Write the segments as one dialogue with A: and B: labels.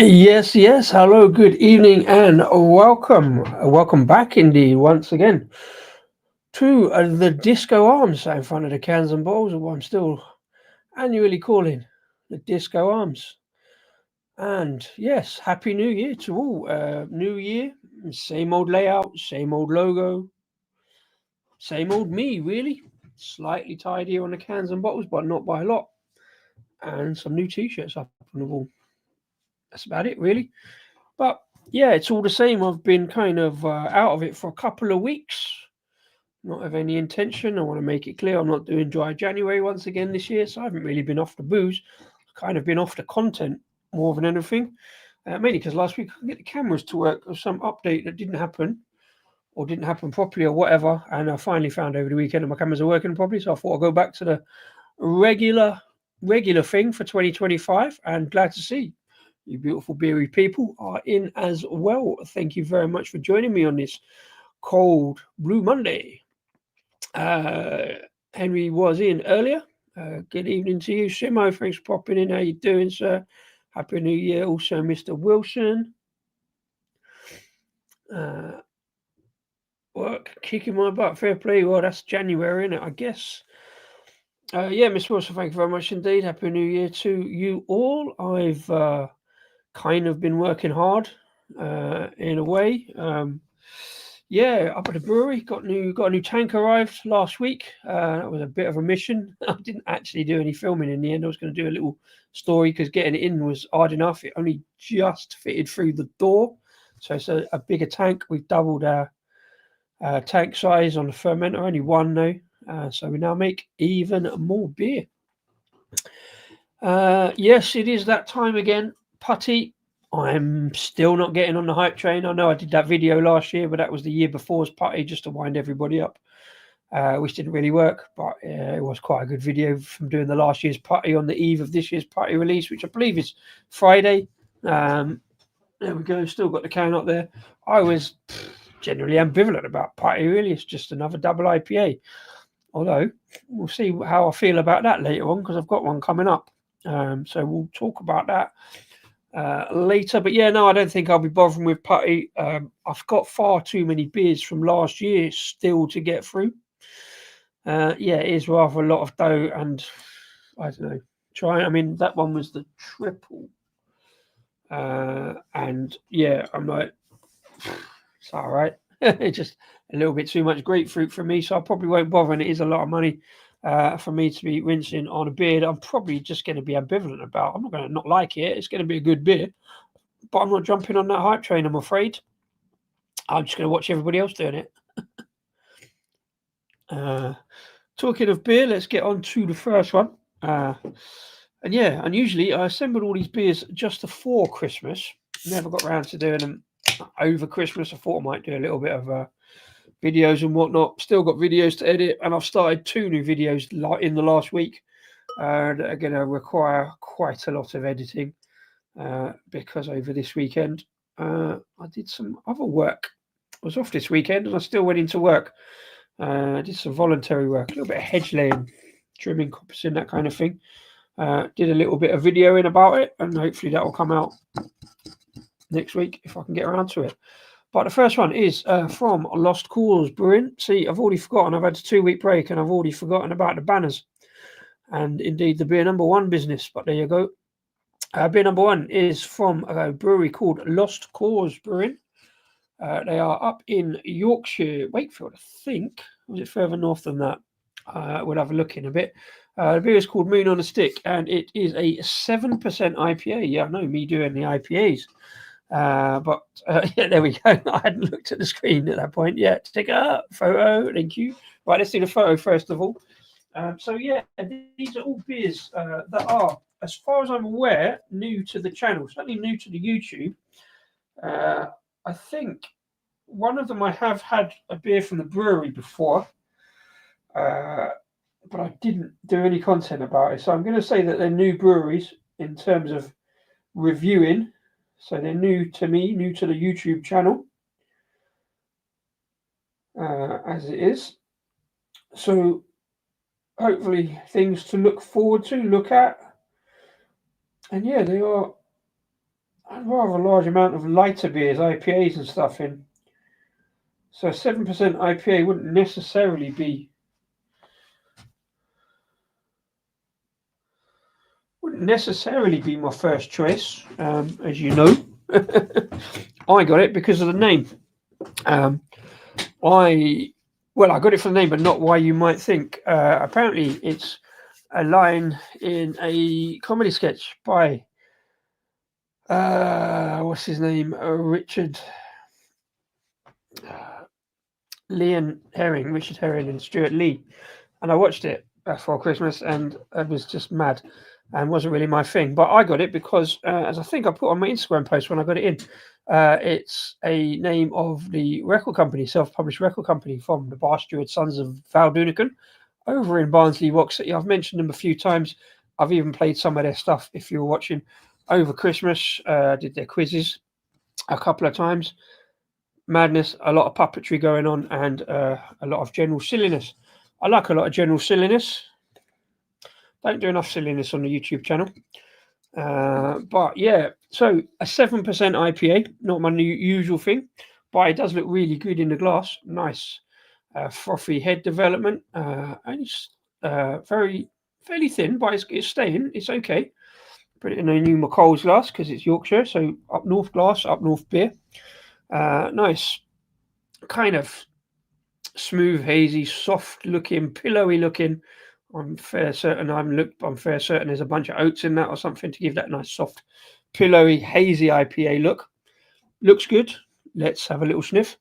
A: Yes, yes. Hello, good evening, and welcome. Welcome back, indeed, once again to the Disco Arms in front of the cans and bowls, what I'm still annually calling the Disco Arms. And yes, Happy New Year to all. New Year, same old layout, same old logo, same old me, really. Slightly tidier on the cans and bottles, but not by a lot. And some new t shirts up on the wall. That's about it, really. But yeah, it's all the same. I've been kind of out of it for a couple of weeks. Not of any intention. I want to make it clear I'm not doing dry January once again this year, so I haven't really been off the booze. I've kind of been off the content more than anything. Mainly because last week I couldn't get the cameras to work or some update that didn't happen or didn't happen properly or whatever. And I finally found over the weekend that my cameras are working properly. So I thought I'd go back to the regular regular thing for 2025 and glad to see you beautiful beery people are in as well. Thank you very much for joining me on this cold blue Monday. Uh, Henry was in earlier. Good evening to you, Simo. Thanks for popping in. How you doing, sir? Happy New Year. Also, Mr. Wilson. Uh, Work kicking my butt. Fair play. Well, that's January, isn't it? I guess. Yeah, Miss Wilson, thank you very much indeed. Happy New Year to you all. I've kind of been working hard in a way. Yeah, up at the brewery, got a new tank arrived last week. That was a bit of a mission. I didn't actually do any filming in the end. I was going to do a little story because getting it in was hard enough. It only just fitted through the door, so it's a bigger tank. We've doubled our tank size on the fermenter, only one though. So we now make even more beer. Yes, it is that time again. Putty. I'm still not getting on the hype train. I know I did that video last year, but that was the year before's putty just to wind everybody up, which didn't really work. But it was quite a good video from doing the last year's putty on the eve of this year's putty release, which I believe is Friday. There we go. Still got the can up there. I was generally ambivalent about putty. Really, it's just another double IPA. Although we'll see how I feel about that later on because I've got one coming up. So we'll talk about that later. But yeah, no, I don't think I'll be bothering with putty. I've got far too many beers from last year still to get through. Yeah, it is rather a lot of dough, and I don't know. I mean, that one was the triple, and yeah, I'm like, it's all right. It's just a little bit too much grapefruit for me, so I probably won't bother. And it is a lot of money for me to be rinsing on a beer that I'm probably just going to be ambivalent about. I'm not going to not like it. It's going to be a good beer, but I'm not jumping on that hype train, I'm afraid. I'm just going to watch everybody else doing it. Talking of beer, let's get on to the first one. And yeah, unusually I assembled all these beers just before Christmas. Never got around to doing them over Christmas. I thought I might do a little bit of videos and whatnot. Still got videos to edit, and I've started 2 new videos in the last week that are going to require quite a lot of editing because over this weekend I did some other work. I was off this weekend and I still went into work. I did some voluntary work, a little bit of hedge laying, trimming, coppicing, that kind of thing. Did a little bit of videoing about it, and hopefully that will come out next week if I can get around to it. But the first one is from Lost Cause Brewing. See, I've already forgotten. I've had a 2-week break and I've already forgotten about the banners and indeed the beer number 1 business. But there you go. Beer number 1 is from a brewery called Lost Cause Brewing. They are up in Yorkshire, Wakefield, I think. Was it further north than that? We'll have a look in a bit. The beer is called Moon on a Stick, and it is a 7% IPA. Yeah, I know me doing the IPAs. But yeah, there we go. I hadn't looked at the screen at that point yet. Take a photo. Thank you. Right, let's do the photo first of all. So yeah, these are all beers that are, as far as I'm aware, new to the channel. Certainly new to the YouTube. I think one of them I have had a beer from the brewery before, but I didn't do any content about it. So I'm going to say that they're new breweries in terms of reviewing. So they're new to me, new to the YouTube channel, as it is. So hopefully things to look forward to, look at. And yeah, they are a rather large amount of lighter beers, IPAs and stuff in. So 7% IPA wouldn't necessarily be my first choice, as you know. I got it because of the name. Um, I got it from the name, but not why you might think. Apparently, it's a line in a comedy sketch by what's his name, Richard Richard Herring, and Stuart Lee. And I watched it before Christmas, and it was just mad, and wasn't really my thing. But I got it because, as I think I put on my Instagram post when I got it in, it's a name of the record company, self-published record company from the Bar Steward Sons of Val Doonican over in Barnsley, Rock City. I've mentioned them a few times. I've even played some of their stuff if you were watching over Christmas. Did their quizzes a couple of times. Madness, a lot of puppetry going on, and a lot of general silliness. I like a lot of general silliness. Don't do enough silliness on the YouTube channel. But yeah, so a 7% IPA, not my usual thing, but it does look really good in the glass. Nice frothy head development. And it's fairly thin, but it's staying. It's okay. Put it in a new McColl's glass because it's Yorkshire, so up north glass, up north beer. Nice, kind of smooth, hazy, soft looking, pillowy looking. I'm fair certain there's a bunch of oats in that or something to give that nice soft, pillowy, hazy IPA look. Looks good. Let's have a little sniff.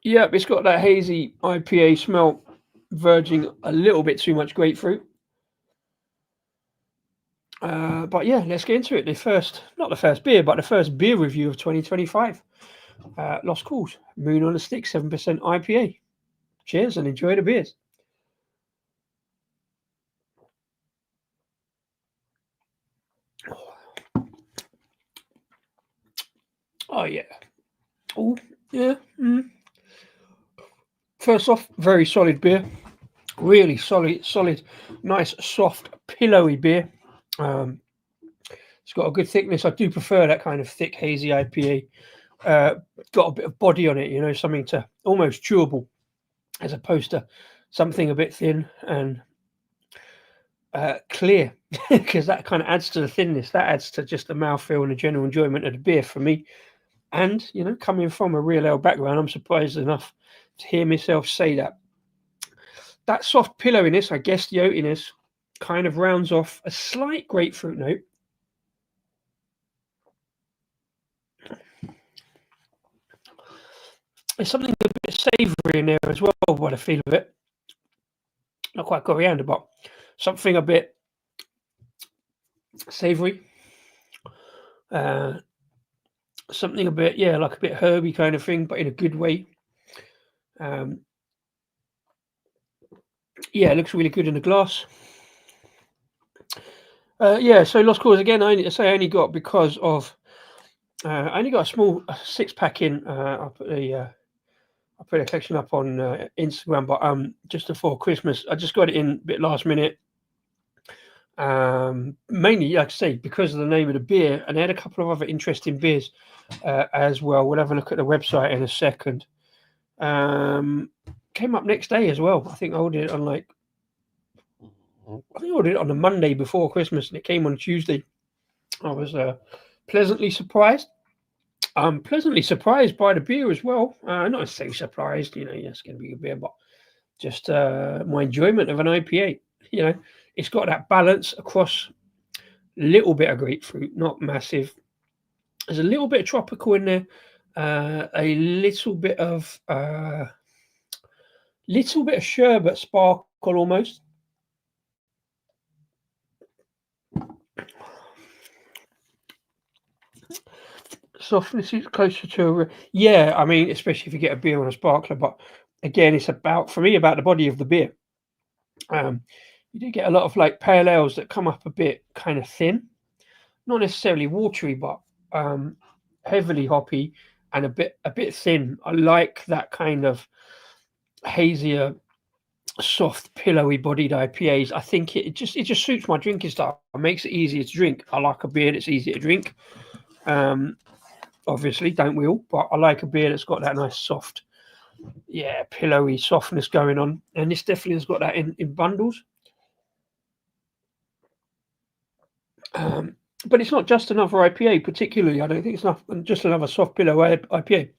A: Yep, it's got that hazy IPA smell, verging a little bit too much grapefruit. But yeah, let's get into it. Not the first beer, but the first beer review of 2025. Lost Cause, Moon on a Stick, 7% IPA. Cheers and enjoy the beers. Oh yeah. Oh yeah. First off, very solid beer. Really solid, nice, soft, pillowy beer. It's got a good thickness. I do prefer that kind of thick, hazy IPA. Got a bit of body on it, something to almost chewable, as opposed to something a bit thin and clear, because that kind of adds to the thinness. That adds to just the mouthfeel and the general enjoyment of the beer for me. And coming from a real ale background, I'm surprised enough to hear myself say that. That soft pillowiness, I guess the oatiness, kind of rounds off a slight grapefruit note. There's something a bit savoury in there as well, by the feel of it. Not quite coriander, but something a bit savoury. Something a bit, like a bit herby kind of thing, but in a good way. It looks really good in the glass. So Lost Cause again. I only got because of I only got a small 6-pack in. I put a collection up on Instagram, but just before Christmas, I just got it in a bit last minute. Mainly, like I say, because of the name of the beer, and they had a couple of other interesting beers as well. We'll have a look at the website in a second. Came up next day as well. I think I ordered it on the Monday before Christmas, and it came on Tuesday. I was pleasantly surprised. I'm pleasantly surprised by the beer as well. Not necessarily surprised, it's going to be a beer, but just my enjoyment of an IPA. It's got that balance across a little bit of grapefruit, not massive. There's a little bit of tropical in there, a little bit of sherbet sparkle almost. Softness is closer to especially if you get a beer on a sparkler. But again, it's about the body of the beer. You do get a lot of like pale ales that come up a bit kind of thin, not necessarily watery, but heavily hoppy and a bit thin. I like that kind of hazier soft, pillowy bodied IPAs. I think it just suits my drinking style. It makes it easier to drink. I like a beer that's easier to drink. Obviously, don't we all? But I like a beer that's got that nice soft, pillowy softness going on. And this definitely has got that in bundles. But it's not just another IPA, particularly. I don't think it's just another soft pillow IPA.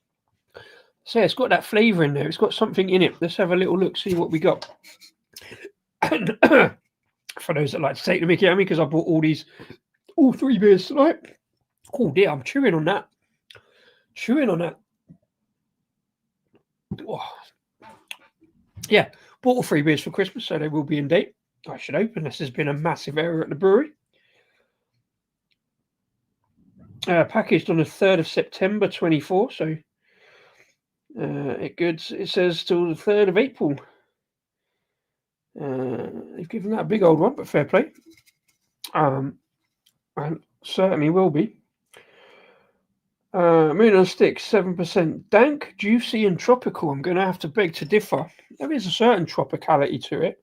A: So it's got that flavour in there. It's got something in it. Let's have a little look, see what we got. And for those that like to take the mickey at me, because I bought all 3 beers tonight. Oh dear, I'm chewing on that. Oh. Yeah, bought all 3 beers for Christmas, so they will be in date. I should hope, unless there's been a massive error at the brewery. Packaged on the 3rd of September 24, so it says till the 3rd of April. They've given that a big old one, but fair play. And certainly will be. Moon on Stick, 7% dank, juicy, and tropical. I'm going to have to beg to differ. There is a certain tropicality to it.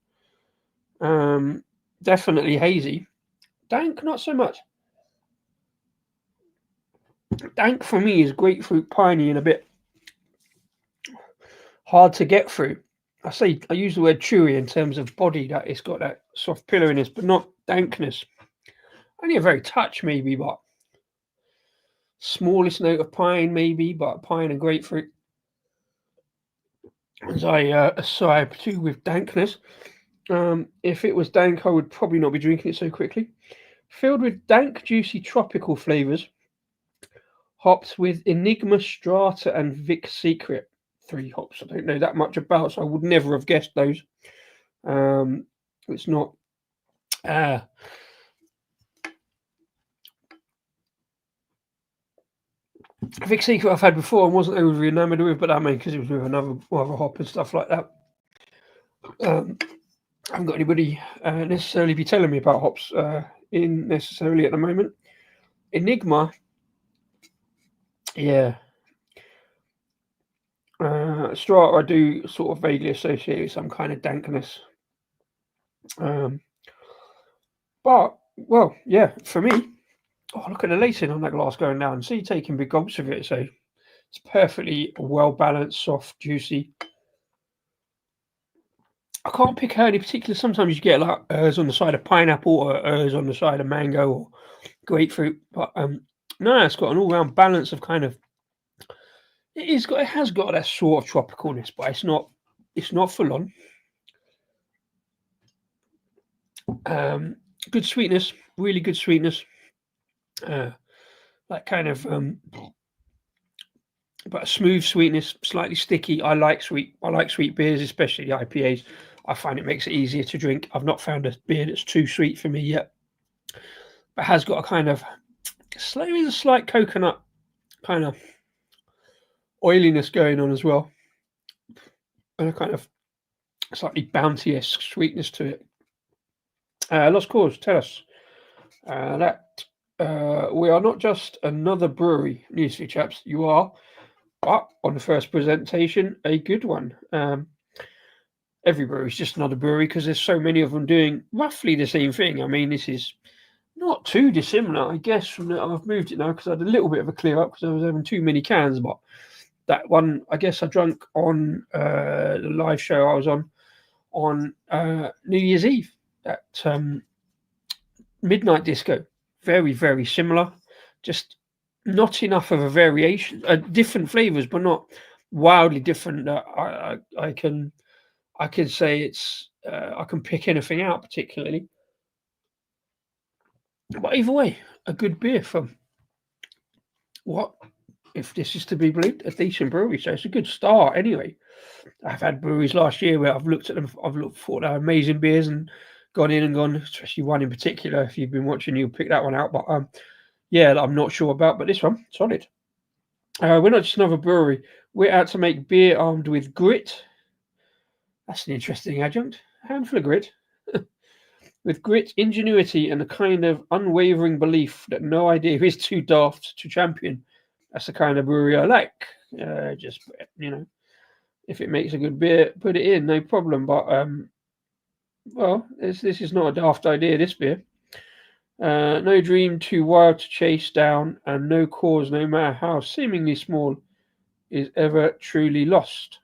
A: Definitely hazy. Dank, not so much. Dank for me is grapefruit, piney, and a bit hard to get through. I use the word chewy in terms of body, that it's got that soft pillowiness, but not dankness. Only a very touch, maybe, but smallest note of pine, maybe, but pine and grapefruit. As I aside to with dankness. If it was dank, I would probably not be drinking it so quickly. Filled with dank, juicy tropical flavours. Hopped with Enigma, Strata, and Vic Secret. 3 hops I don't know that much about, so I would never have guessed those. It's not. Vic Secret I've had before and wasn't overly enamoured with, but that may because it was with another hop and stuff like that. I haven't got anybody necessarily be telling me about hops in necessarily at the moment. Enigma, yeah. Strata I do sort of vaguely associate with some kind of dankness. But, well, yeah, for me, look at the lacing on that glass going down. See, taking big gulps of it, so it's perfectly well balanced, soft, juicy. I can't pick out any particular. Sometimes you get like herbs on the side of pineapple or herbs on the side of mango or grapefruit, but no, it's got an all-round balance of kind of. It has got that sort of tropicalness, but it's not full on. Good sweetness, really good sweetness. That kind of but a smooth sweetness, slightly sticky. I like sweet beers, especially the IPAs. I find it makes it easier to drink. I've not found a beer that's too sweet for me yet, but has got a kind of slight coconut kind of oiliness going on as well, and a kind of slightly bounty-esque sweetness to it. Lost Cause, tell us that we are not just another brewery. News for you chaps, you are, but on the first presentation, a good one. Every brewery is just another brewery because there's so many of them doing roughly the same thing. I mean, this is not too dissimilar, I guess. I've moved it now because I had a little bit of a clear up because I was having too many cans. But that one, I guess, I drank on the live show I was on New Year's Eve. That Midnight Disco, very, very similar. Just not enough of a variation. Different flavors, but not wildly different. I can say it's. I can pick anything out particularly. But either way, a good beer from what, if this is to be believed, a decent brewery. So it's a good start anyway. I've had breweries last year where I've looked at them, thought they're amazing beers and gone in and gone, especially one in particular. If you've been watching, you'll pick that one out. But yeah, I'm not sure about, but this one, solid. We're not just another brewery. We're out to make beer armed with grit. That's an interesting adjunct. A handful of grit. With grit, ingenuity, and a kind of unwavering belief that no idea is too daft to champion. That's the kind of brewery I like. Just, If it makes a good beer, put it in, no problem. But well, this is not a daft idea. This beer, no dream too wild to chase down, and no cause, no matter how seemingly small, is ever truly lost.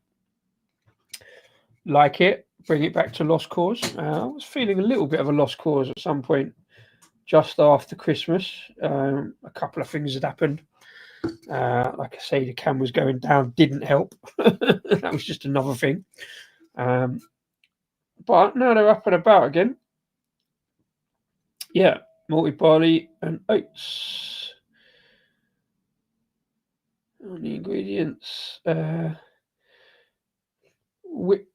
A: Like it, bring it back to lost cause. I was feeling a little bit of a lost cause at some point just after Christmas. A couple of things had happened. Like I say, the cam was going down, didn't help. That was just another thing. But now they're up and about again. Yeah, malted barley and oats. On the ingredients, Whitwood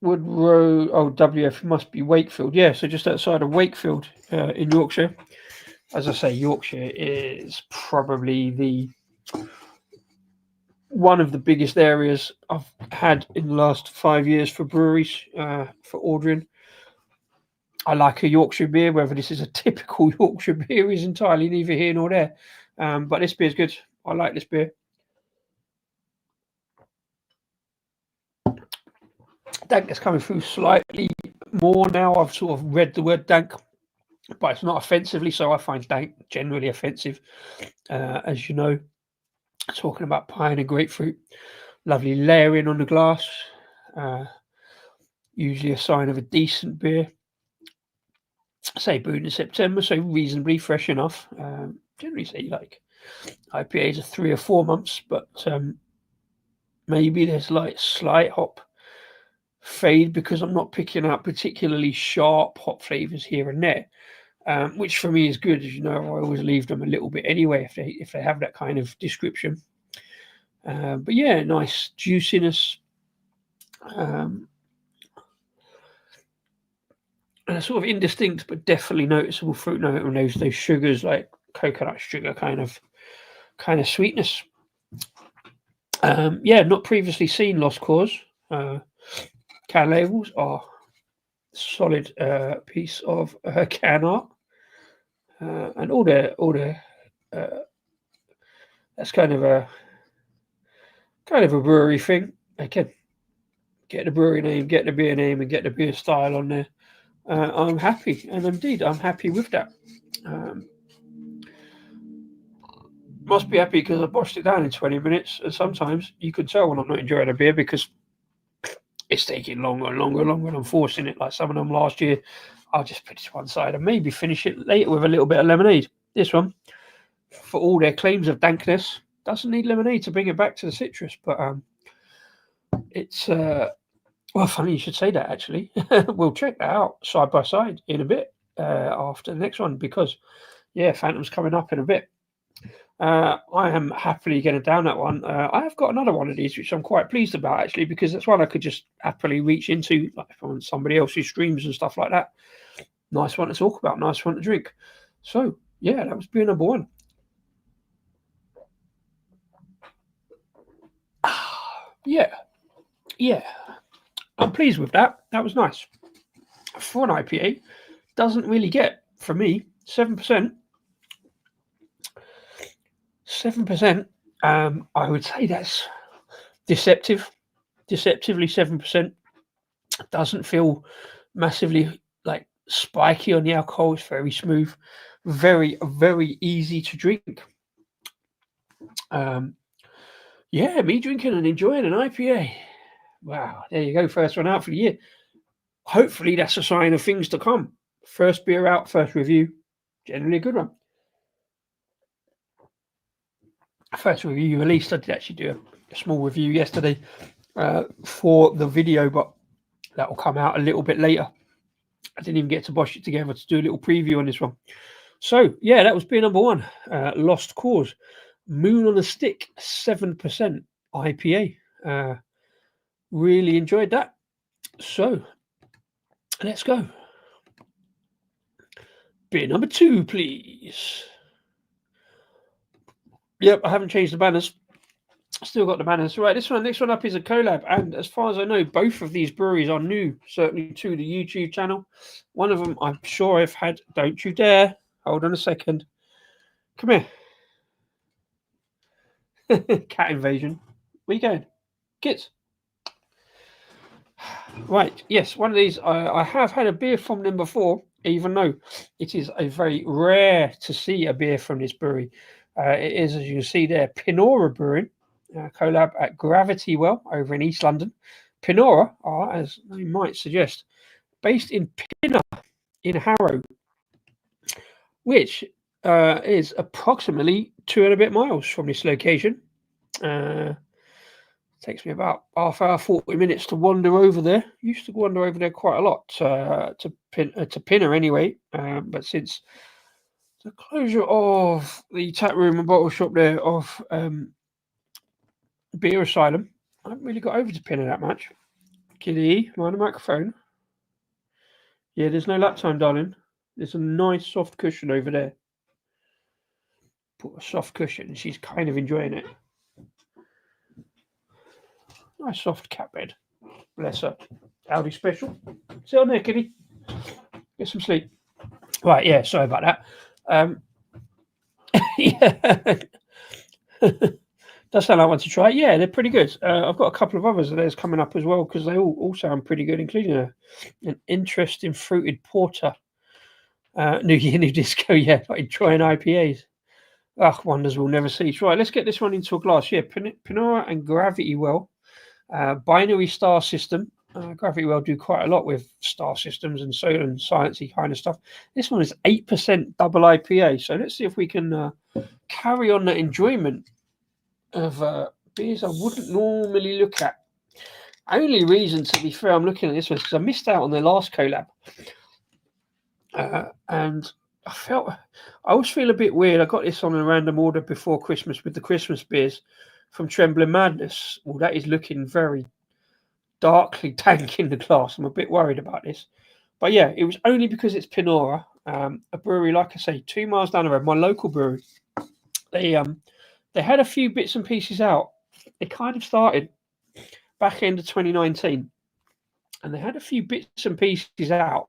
A: Row. Oh, WF must be Wakefield. Yeah, so just outside of Wakefield in Yorkshire. As I say, Yorkshire is probably one of the biggest areas I've had in the last 5 years for breweries, for ordering. I like a Yorkshire beer. Whether this is a typical Yorkshire beer is entirely neither here nor there. But this beer is good. I like this beer. Dank is coming through slightly more now. I've sort of read the word dank, but it's not offensively. So I find dank generally offensive, as you know. Talking about pine and grapefruit, lovely layering on the glass. Usually a sign of a decent beer. Say brewed in September, so reasonably fresh enough. Generally say like IPAs are 3 or 4 months, but maybe there's like slight hop fade because I'm not picking out particularly sharp hop flavors here and there, which for me is good. As you know, I always leave them a little bit anyway if they have that kind of description. But yeah, nice juiciness. And a sort of indistinct but definitely noticeable fruit note on those sugars, like coconut sugar kind of sweetness. Yeah, not previously seen lost cause. Can labels are solid piece of can art, and all the that's kind of a brewery thing. Again, get the brewery name, get the beer name, and get the beer style on there. I'm happy, and indeed, I'm happy with that. Must be happy because I boshed it down in 20 minutes. And sometimes you can tell when I'm not enjoying a beer because it's taking longer and longer and longer, and I'm forcing it. Like some of them last year, I'll just put it to one side and maybe finish it later with a little bit of lemonade. This one, for all their claims of dankness, doesn't need lemonade to bring it back to the citrus. But it's well, funny you should say that. Actually, we'll check that out side by side in a bit after the next one because yeah, Phantom's coming up in a bit. I am happily going to down that one. I have got another one of these, which I'm quite pleased about, actually, because that's one I could just happily reach into, like on somebody else's streams and stuff like that. Nice one to talk about, nice one to drink. So, yeah, that was beer number one. Yeah, I'm pleased with that. That was nice. For an IPA, doesn't really get, for me, 7%. 7%, I would say that's deceptively 7%. Doesn't feel massively like spiky on the alcohol. It's very smooth, very, very easy to drink. Yeah, me drinking and enjoying an IPA. Wow, there you go. First one out for the year. Hopefully that's a sign of things to come. First beer out, first review. Generally a good one. First review released. I did actually do a small review yesterday for the video, but that will come out a little bit later. I didn't even get to bosh it together to do a little preview on this one. So, yeah, that was beer number one. Lost Cause. Moon on a Stick, 7% IPA. Really enjoyed that. So, let's go. Beer number two, please. Yep, I haven't changed the banners. Still got the banners. Right, next one up is a collab. And as far as I know, both of these breweries are new, certainly to the YouTube channel. One of them I'm sure I've had. Don't you dare. Hold on a second. Come here. Cat invasion. Where you going? Kids. Right, yes, one of these. I have had a beer from them before, even though it is a very rare to see a beer from this brewery. It is, as you can see there, Pinnora Brewing, collab at Gravity Well over in East London. Pinnora are, as they might suggest, based in Pinner in Harrow, which is approximately 2 and a bit miles from this location. Takes me about half hour, 40 minutes to wander over there. Used to wander over there quite a lot to Pinner anyway, but since the closure of the tap room and bottle shop there of Beer Asylum, I haven't really got over to Pinner that much. Kitty, mind the microphone. Yeah, there's no lap time, darling. There's a nice soft cushion over there. Put a soft cushion, and she's kind of enjoying it. Nice soft cat bed. Bless her. Audi special. Sit on there, kitty. Get some sleep. Right, yeah, sorry about that. Yeah. Does sound like one to try. Yeah, they're pretty good. I've got a couple of others of theirs coming up as well because they all sound pretty good, including an interesting fruited porter. New Year, New Disco, yeah, like trying IPAs. Ugh, wonders we'll never cease. Right, let's get this one into a glass. Yeah, Pinnora and Gravity Well. Binary star system. Gravity Well do quite a lot with star systems and solar and sciencey kind of stuff. This one is 8% double IPA. So let's see if we can carry on that enjoyment of beers I wouldn't normally look at. Only reason, to be fair, I'm looking at this one is because I missed out on their last collab. And I always feel a bit weird. I got this on a random order before Christmas with the Christmas beers from Trembling Madness. Well, that is looking very darkly dank in the glass. I'm a bit worried about this. But yeah, it was only because it's Pinnora, a brewery, like I say, 2 miles down the road, my local brewery. They had a few bits and pieces out. They kind of started back end of 2019. And they had a few bits and pieces out.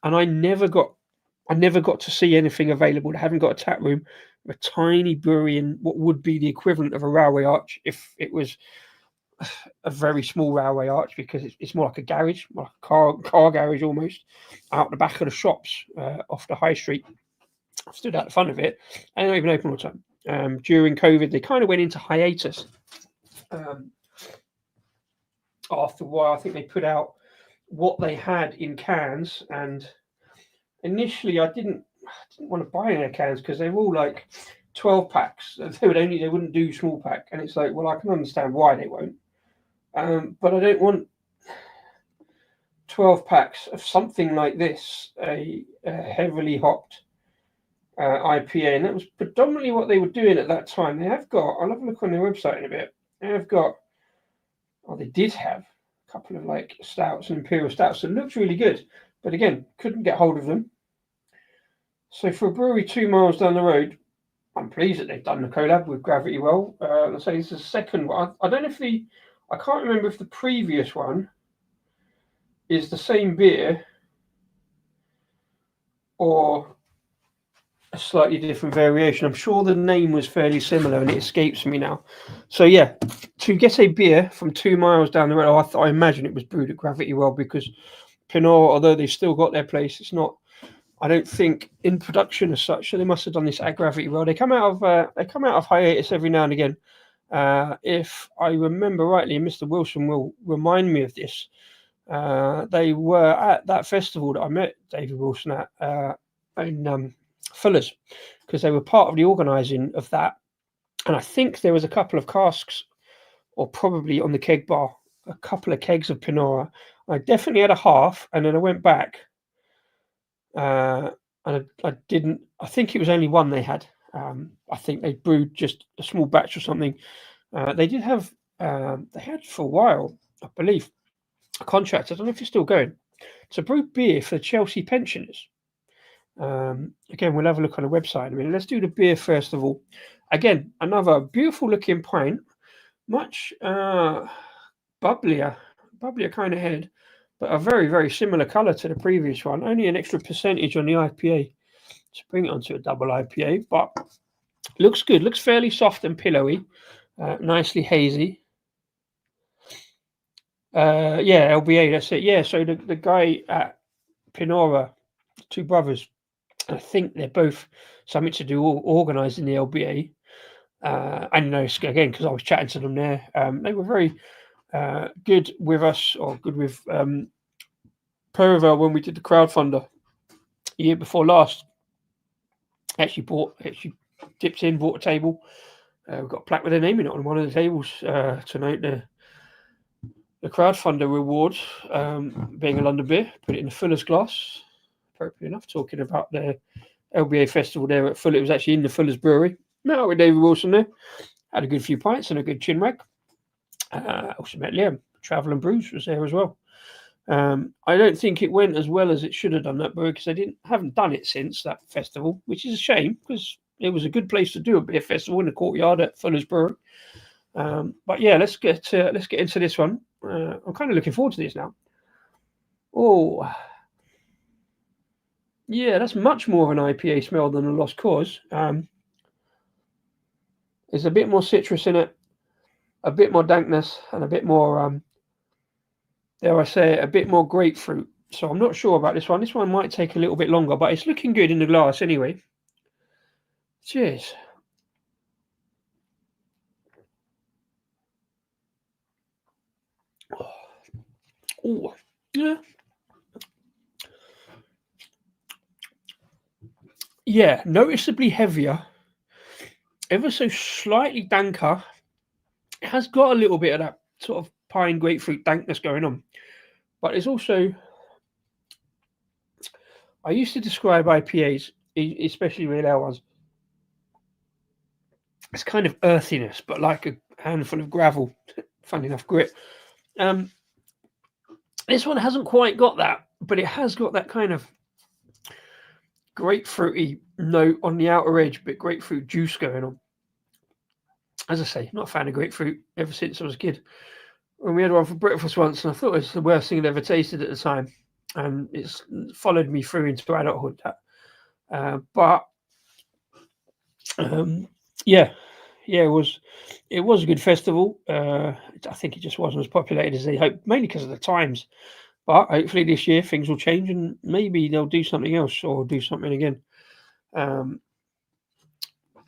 A: And I never got to see anything available. They haven't got a tap room, a tiny brewery in what would be the equivalent of a railway arch if it was a very small railway arch, because it's more like a garage, like a car garage almost, out the back of the shops off the high street. I stood out the front of it, and they're not even open all the time. During COVID, they kind of went into hiatus. After a while, I think they put out what they had in cans, and initially I didn't want to buy any cans because they were all like 12 packs. They wouldn't do small pack, and it's like, well, I can understand why they won't, but I don't want 12 packs of something like this, a heavily hopped IPA, and that was predominantly what they were doing at that time. They have got, I'll have a look on their website in a bit. They did have a couple of like stouts and imperial stouts that looked really good, but again, couldn't get hold of them. So for a brewery 2 miles down the road, I'm pleased that they've done the collab with Gravity Well. Let's say this is the second one. I don't know if I can't remember if the previous one is the same beer or a slightly different variation. I'm sure the name was fairly similar and it escapes me now. So yeah, to get a beer from 2 miles down the road, I imagine it was brewed at Gravity Well, because Pinnora, although they've still got their place, it's not, I don't think, in production as such. So they must have done this at Gravity Well. They come out of hiatus every now and again. If I remember rightly, and Mr. Wilson will remind me of this, they were at that festival that I met David Wilson at in Fuller's, because they were part of the organising of that. And I think there was a couple of casks, or probably on the keg bar, a couple of kegs of Pinnora. I definitely had a half, and then I went back. And I didn't. I think it was only one they had. I think they brewed just a small batch or something. They did have. They had for a while, I believe, a contract. I don't know if it's still going, to brew beer for the Chelsea pensioners. Again, we'll have a look on the website in a minute. Let's do the beer first of all. Again, another beautiful looking pint, much bubblier kind of head, but a very, very similar colour to the previous one. Only an extra percentage on the IPA to bring it onto a double IPA, but looks good. Looks fairly soft and pillowy, nicely hazy. Yeah, LBA, that's it. Yeah, so the guy at Pinnora, two brothers, I think they're both something to do organising the LBA. And you know, again, because I was chatting to them there, they were very good with us, or good with Perivel when we did the crowdfunder the year before last. Actually dipped in, bought a table. We've got a plaque with their name in it on one of the tables to note the crowdfunder reward, being a London beer. Put it in the Fuller's glass, appropriate enough. Talking about the LBA festival there at Fuller. It was actually in the Fuller's brewery. Met up with David Wilson there. Had a good few pints and a good chin wag. Also met Liam. Travel and Brews was there as well. I don't think it went as well as it should have done, that brewery, because they haven't done it since that festival, which is a shame because it was a good place to do a beer festival in the courtyard at Fuller's Brewery. But yeah, let's get into this one. I'm kind of looking forward to this now. Oh, yeah, that's much more of an IPA smell than a Lost Cause. There's a bit more citrus in it, a bit more dankness, and a bit more, dare I say, a bit more grapefruit. So I'm not sure about this one. This one might take a little bit longer, but it's looking good in the glass anyway. Cheers. Oh, yeah. Yeah, noticeably heavier, ever so slightly danker. It has got a little bit of that sort of pine grapefruit dankness going on, but it's also, I used to describe IPAs, especially real ale ones, it's kind of earthiness, but like a handful of gravel. Funny enough, grit. This one hasn't quite got that, but it has got that kind of grapefruity note on the outer edge, but grapefruit juice going on. As I say, not a fan of grapefruit ever since I was a kid. When we had one for breakfast once, and I thought it was the worst thing I'd ever tasted at the time, and it's followed me through into adulthood. But yeah, it was a good festival. I think it just wasn't as populated as they hoped, mainly because of the times. But hopefully this year things will change, and maybe they'll do something else or do something again.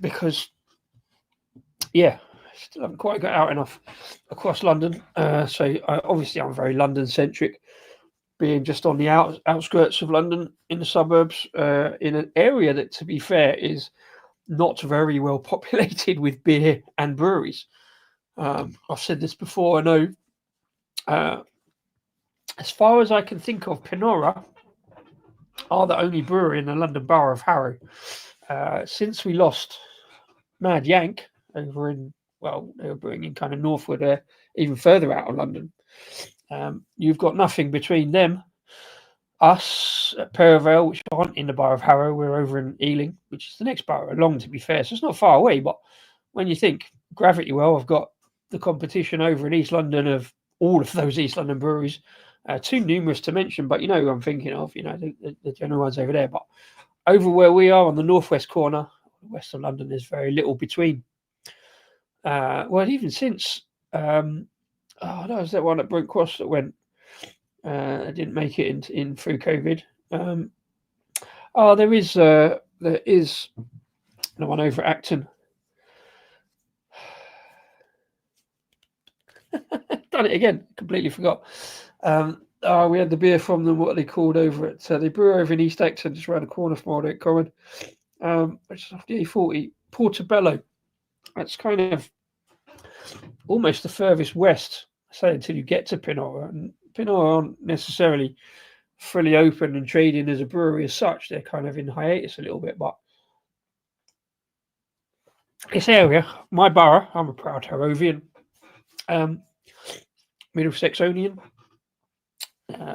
A: Because yeah, still haven't quite got out enough across London. So obviously I'm very London centric, being just on the outskirts of London in the suburbs, in an area that, to be fair, is not very well populated with beer and breweries. I've said this before. I know, as far as I can think of, Pinnora are the only brewery in the London borough of Harrow. Since we lost Mad Yank over in, well, they were brewing in kind of northward, even further out of London. You've got nothing between them, us at Perivel, which aren't in the borough of Harrow. We're over in Ealing, which is the next borough along, to be fair. So it's not far away, but when you think gravity well, I've got the competition over in East London of all of those East London breweries. Too numerous to mention, but you know who I'm thinking of, you know, the general ones over there. But over where we are on the northwest corner, west of London, there's very little between. Well, even since, that was that one at Brent Cross that went. I didn't make it in through COVID. There is the one over at Acton. Done it again. Completely forgot. We had the beer from them. What they called over at they brew over in East Acton, just around the corner from Aldeck Common. Which is off the A40. Portobello. That's kind of almost the furthest west. Say until you get to Pinnora, and Pinnora aren't necessarily fully open and trading as a brewery as such. They're kind of in hiatus a little bit, but this area, my borough, I'm a proud Harrovian, Middlesexonian.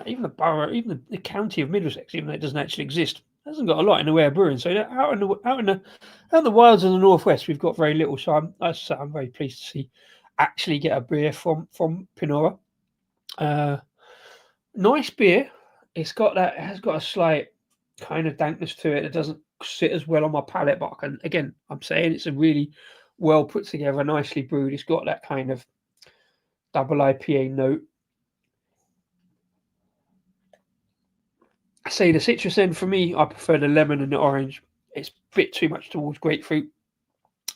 A: Even the borough, even the county of Middlesex, even though it doesn't actually exist, hasn't got a lot in the way of brewing. So out in the wilds of the northwest, we've got very little. So I'm very pleased to see actually get a beer from Pinnora. Nice beer. It has got a slight kind of dankness to it. It doesn't sit as well on my palate, but I'm saying it's a really well put together, nicely brewed. It's got that kind of double IPA note. I say the citrus end for me, I prefer the lemon and the orange. It's a bit too much towards grapefruit.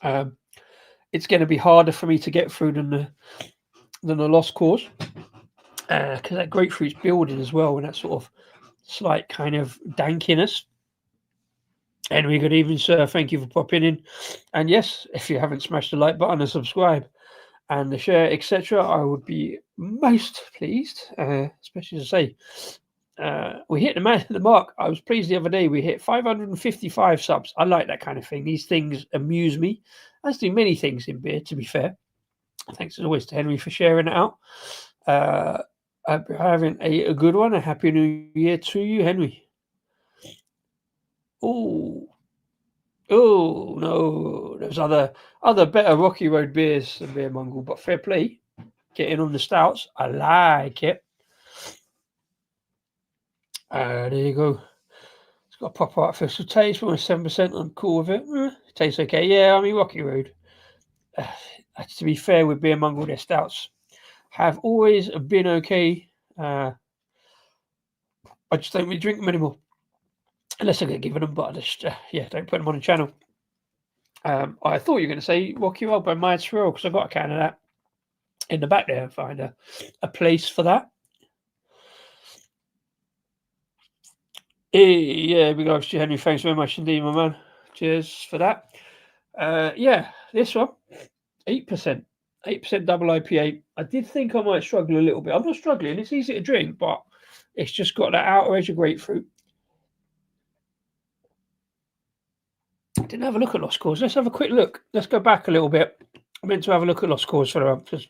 A: It's going to be harder for me to get through than the Lost Cause, because that grapefruit's building as well, and that sort of slight kind of dankiness. Henry, good evening, sir. Thank you for popping in. And yes, if you haven't smashed the like button and subscribe and the share, etc., I would be most pleased, especially to say we hit the mark. I was pleased the other day. We hit 555 subs. I like that kind of thing. These things amuse me, as do many things in beer, to be fair. Thanks as always to Henry for sharing it out. Hope you're having a good one. A happy new year to you, Henry. Oh no, there's other better Rocky Road beers than Beer Mongrel, but fair play. Getting on the stouts, I like it. There you go. It's got a proper artificial taste, almost 7%. I'm cool with it. It tastes okay. Yeah, I mean Rocky Road. To be fair, with Beer Mongrel, their stouts have always been okay. I just don't really drink them anymore. Unless I get given them, but I just, don't put them on the channel. I thought you were going to say Rocky Road by Myers Thrill, because I've got a can of that in the back there. Find a place for that. Yeah, regards to Henry. Thanks very much indeed, my man. Cheers for that. This one, 8%. 8% double IPA. I did think I might struggle a little bit. I'm not struggling. It's easy to drink, but it's just got that outer edge of grapefruit. I didn't have a look at Lost Cause. Let's have a quick look. Let's go back a little bit. I meant to have a look at Lost Cause for just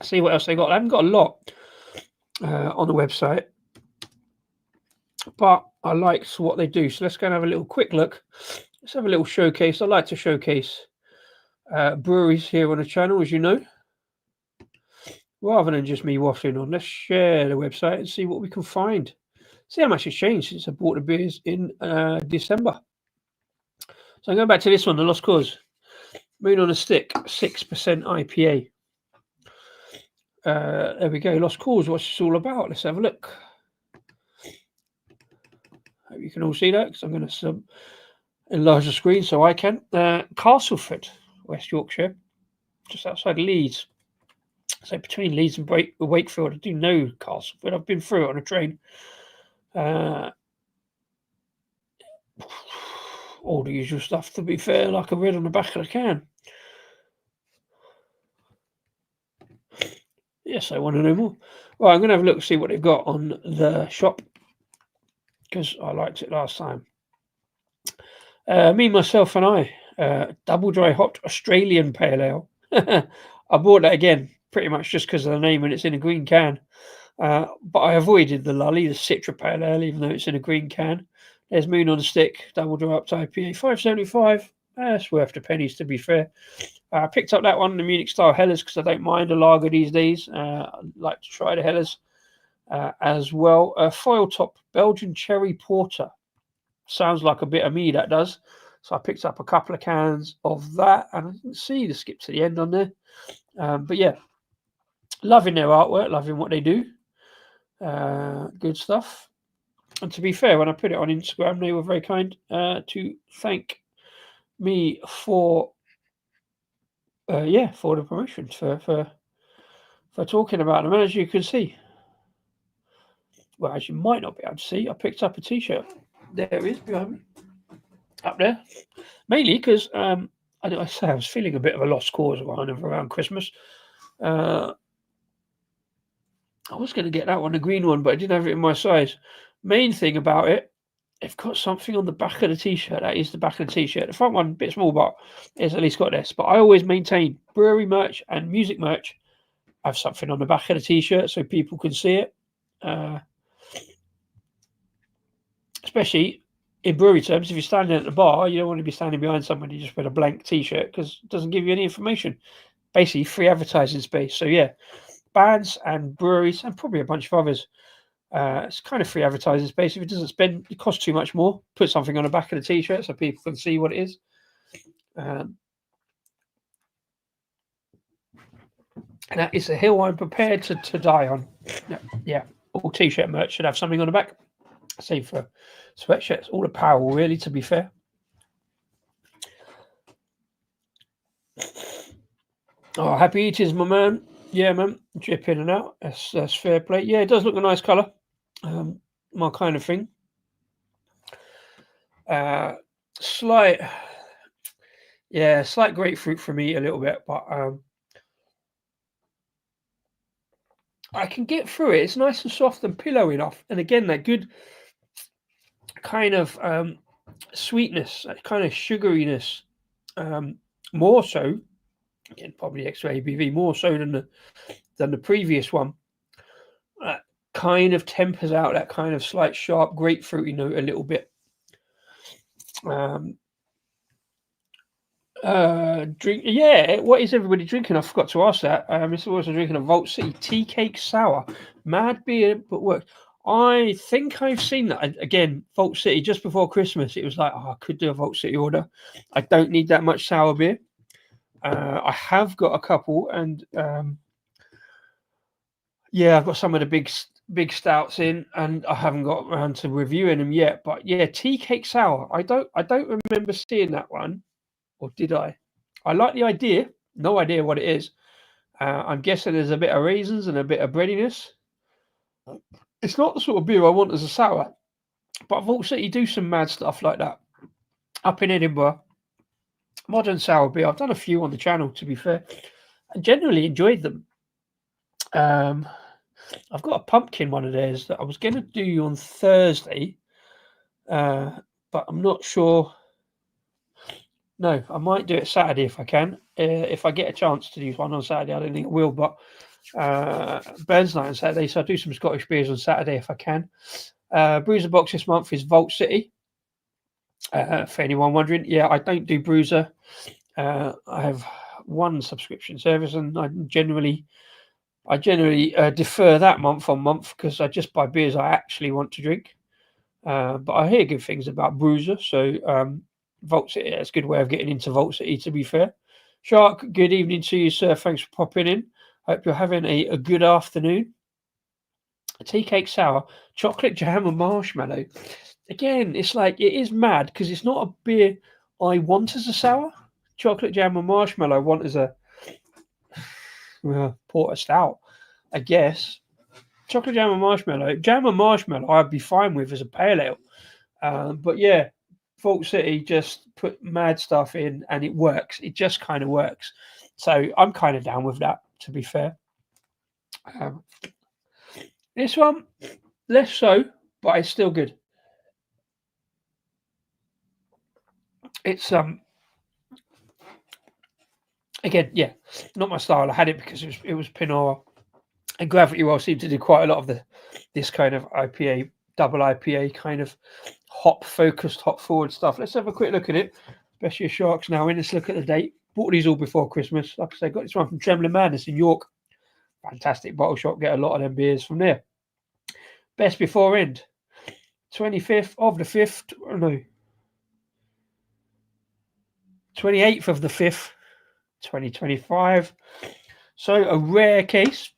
A: see what else they got. I haven't got a lot on the website, but I liked what they do. So let's go and have a little quick look. Let's have a little showcase. I like to showcase breweries here on the channel, as you know, rather than just me waffling on. Let's share the website and see what we can find. See how much has changed since I bought the beers in December. So I'm going back to this one, the Lost Cause. Moon on a Stick, 6% IPA. There we go. Lost Cause, what's this all about? Let's have a look. Hope you can all see that, because I'm going to enlarge the screen so I can. Castleford, West Yorkshire, just outside Leeds. So between Leeds and Wakefield, I do know Castleford. I've been through it on a train. All the usual stuff, to be fair, like I read on the back of the can. Yes, I want to know more. Well, I'm going to have a look, see what they've got on the shop, because I liked it last time. Me, myself, and I, double dry hopped Australian pale ale. I bought that again, pretty much just because of the name, and it's in a green can. But I avoided the Lully, the Citra pale ale, even though it's in a green can. There's Moon on a Stick, double dry hopped IPA, 5.75. That's worth the pennies, to be fair. I picked up that one, the Munich style Helles, because I don't mind a lager these days. I like to try the Helles as well. Foil top Belgian cherry porter. Sounds like a bit of me, that does. So I picked up a couple of cans of that, and I didn't see the skip to the end on there. But yeah, loving their artwork, loving what they do. Good stuff. And to be fair, when I put it on Instagram, they were very kind to thank me for the promotion, for talking about them. And as you can see, well, as you might not be able to see, I picked up a t-shirt. There it is behind me, up there. Mainly because I was feeling a bit of a lost cause around Christmas. I was going to get that one, the green one, but I didn't have it in my size. Main thing about it, they've got something on the back of the t-shirt. That is the back of the t-shirt. The front one, a bit small, but it's at least got this. But I always maintain brewery merch and music merch have something on the back of the t-shirt so people can see it. Especially in brewery terms, if you're standing at the bar, you don't want to be standing behind somebody just with a blank t-shirt, because it doesn't give you any information. Basically, free advertising space. So yeah, bands and breweries and probably a bunch of others. It's kind of free advertising space. If it doesn't cost too much more, put something on the back of the t-shirt so people can see what it is. And that is a hill I'm prepared to die on. Yeah, all t-shirt merch should have something on the back. Same for sweatshirts, all apparel, really, to be fair. Oh, happy eatings, my man. Yeah, man. Drip in and out. That's fair play. Yeah, it does look a nice colour. My kind of thing. Slight grapefruit for me a little bit, but I can get through it. It's nice and soft and pillowy enough. And again, that good kind of sweetness, that kind of sugariness, more so, again, probably extra ABV, more so than the previous one. Kind of tempers out that kind of slight sharp grapefruity note a little bit. Drink. Yeah, what is everybody drinking? I forgot to ask that. Mr. Wilson drinking a Vault City Tea Cake Sour. Mad beer, but works. I think I've seen that again. Vault City just before Christmas. It was like, oh, I could do a Vault City order. I don't need that much sour beer. I have got a couple, and yeah, I've got some of the big stouts in, and I haven't got around to reviewing them yet. But yeah, Tea Cake Sour. I don't remember seeing that one. Or did I? I like the idea. No idea what it is. I'm guessing there's a bit of raisins and a bit of breadiness. It's not the sort of beer I want as a sour, but Vault City do some mad stuff like that. Up in Edinburgh, modern sour beer. I've done a few on the channel, to be fair. I generally enjoyed them. I've got a pumpkin one of theirs that I was going to do on Thursday, but I'm not sure. No, I might do it Saturday if I can. If I get a chance to do one on Saturday, I don't think I will. But Burns night on Saturday, so I do some Scottish beers on Saturday if I can. Bruiser box this month is Vault City. For anyone wondering, yeah, I don't do Bruiser. I have one subscription service, and I generally defer that month on month because I just buy beers I actually want to drink. But I hear good things about Bruiser, so. Vault City, that's a good way of getting into Vault City, to be fair. Shark, good evening to you, sir. Thanks for popping in. Hope you're having a good afternoon. Tea Cake Sour, chocolate jam and marshmallow. Again, it's like, it is mad because it's not a beer I want as a sour. Chocolate jam and marshmallow I want as a porter stout, I guess. Chocolate jam and marshmallow I'd be fine with as a pale ale. But yeah, Vault City just put mad stuff in and it works. It just kind of works. So I'm kind of down with that, to be fair. This one, less so, but it's still good. It's again, yeah, not my style. I had it because it was Pinnora, and Gravity Well seemed to do quite a lot of this kind of IPA, double IPA kind of hop focused, hop forward stuff. Let's have a quick look at it. Especially Sharks now in. Let's look at the date. Bought these all before Christmas. Like I said, got this one from Trembling Madness in York. Fantastic bottle shop. Get a lot of them beers from there. Best before end. 25th of the 5th. Oh no. 28th of the 5th. 2025. So a rare case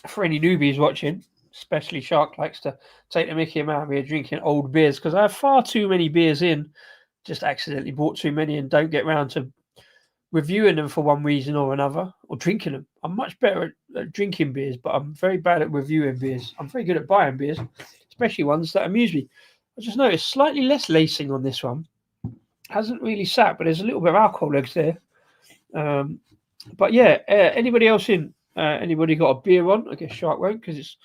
A: for any newbies watching. Especially Shark likes to take the mickey out of me drinking old beers because I have far too many beers in. Just accidentally bought too many and don't get round to reviewing them for one reason or another, or drinking them. I'm much better at drinking beers, but I'm very bad at reviewing beers. I'm very good at buying beers, especially ones that amuse me. I just noticed slightly less lacing on this one. Hasn't really sat, but there's a little bit of alcohol legs there. But yeah, anybody else in? Anybody got a beer on? I guess Shark won't because it's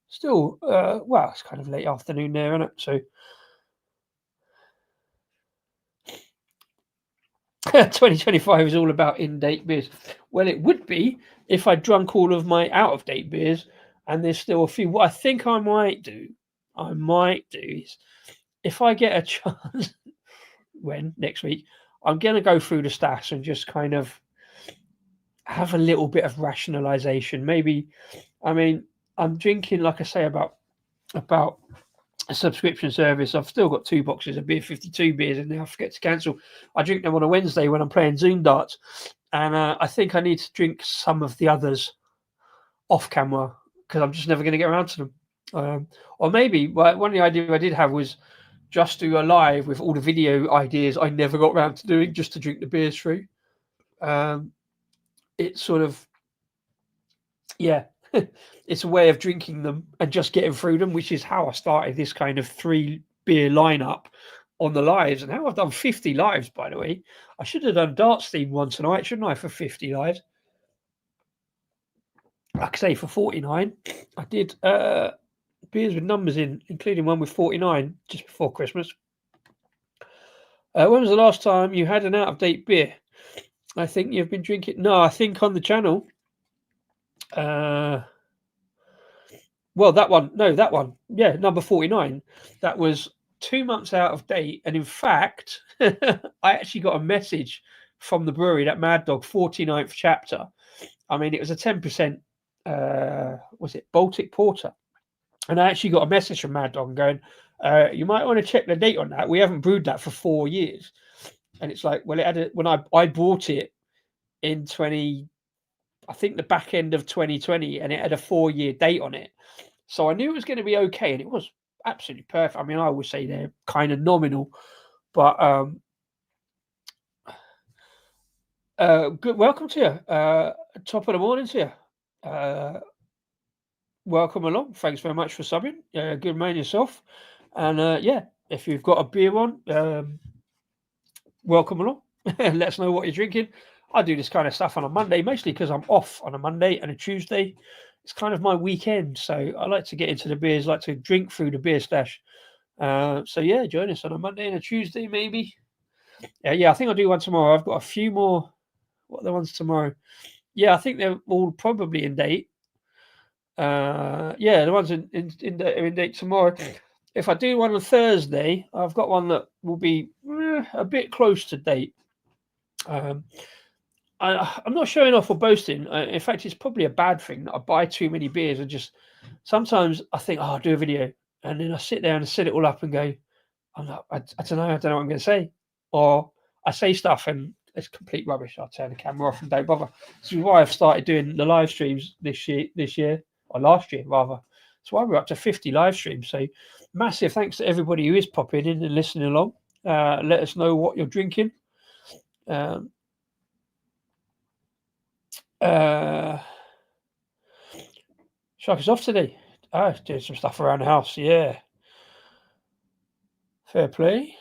A: still, well, it's kind of late afternoon there, isn't it? So 2025 is all about in-date beers. Well, it would be if I drunk all of my out-of-date beers, and there's still a few. What I think I might do is if I get a chance, next week, I'm going to go through the stats and just kind of have a little bit of rationalization. Maybe, I mean, I'm drinking, like I say, about a subscription service. I've still got 2 boxes of beer, 52 beers in there. I forget to cancel. I drink them on a Wednesday when I'm playing Zoom darts, and I think I need to drink some of the others off camera because I'm just never going to get around to them. Or maybe one of the ideas I did have was just do a live with all the video ideas I never got around to doing, just to drink the beers through. It's sort of, yeah, it's a way of drinking them and just getting through them, which is how I started this kind of 3 beer lineup on the lives. And how I've done 50 lives, by the way. I should have done darts theme one tonight, shouldn't I, for 50 lives? Like I say, for 49, I did beers with numbers in, including one with 49 just before Christmas. When was the last time you had an out-of-date beer? I think you've been drinking. No, I think on the channel. Well, that one. No, that one. Yeah, number 49. That was 2 months out of date. And in fact, I actually got a message from the brewery, that Mad Dog 49th chapter. I mean, it was a 10%, was it Baltic Porter? And I actually got a message from Mad Dog going, you might want to check the date on that. We haven't brewed that for 4 years. And it's like, well, it had when I bought it in I think the back end of 2020, and it had a 4-year date on it. So I knew it was going to be okay, and it was absolutely perfect. I mean, I always say they're kind of nominal, but good. Welcome to you. Top of the morning to you. Welcome along. Thanks very much for subbing. Good man yourself. And yeah, if you've got a beer on, welcome along. Let us know what you're drinking. I do this kind of stuff on a Monday, mostly because I'm off on a Monday and a Tuesday. It's kind of my weekend, so I like to get into the beers, like to drink through the beer stash. So yeah, join us on a Monday and a Tuesday, maybe. Yeah, I think I'll do one tomorrow. I've got a few more. What are the ones tomorrow? Yeah, I think they're all probably in date. Yeah, the ones in date tomorrow. If I do one on Thursday, I've got one that will be a bit close to date. I'm not showing off or boasting. In fact, it's probably a bad thing that I buy too many beers and just sometimes I think, oh, I'll do a video, and then I sit there and set it all up and go, I don't know what I'm going to say, or I say stuff and it's complete rubbish. I'll turn the camera off and don't bother. This is why I've started doing the live streams this year or last year rather. That's why we're up to 50 live streams. So massive thanks to everybody who is popping in and listening along. Let us know what you're drinking. Shark is off today. Doing some stuff around the house. Yeah. Fair play.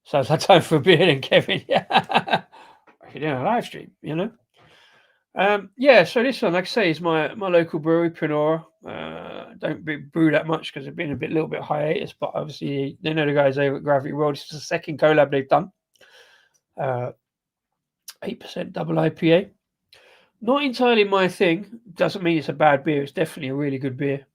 A: Sounds like time for a beer then, Kevin. Yeah. You're doing a live stream, you know? Yeah, so this one, like I say, is my local brewery, Pinnora. Don't brew that much because they've been a little bit hiatus, but obviously they know the guys over at Gravity World. It's the second collab they've done. 8% double IPA. Not entirely my thing. Doesn't mean it's a bad beer. It's definitely a really good beer.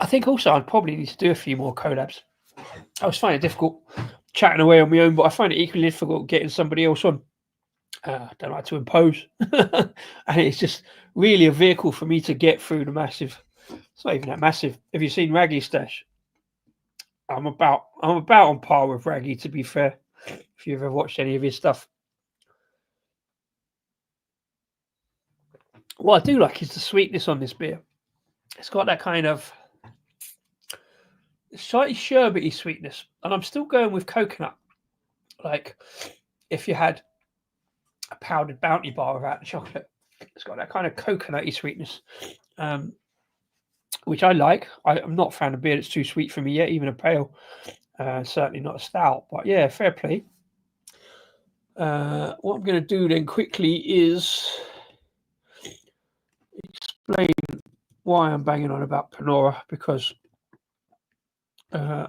A: I think also I'd probably need to do a few more collabs. I was finding it difficult chatting away on my own, but I find it equally difficult getting somebody else on. I don't like to impose. And it's just really a vehicle for me to get through the massive. It's not even that massive. Have you seen Raggy Stash? I'm about on par with Raggy, to be fair. If you've ever watched any of his stuff. What I do like is the sweetness on this beer. It's got that kind of slightly sherbety sweetness, and I'm still going with coconut. Like if you had a powdered Bounty bar without the chocolate, it's got that kind of coconutty sweetness, which I like. I'm not a fan of beer that's too sweet for me yet, even a pale. Certainly not a stout, but yeah, fair play. What I'm going to do then quickly is explain why I'm banging on about Pinnora, because I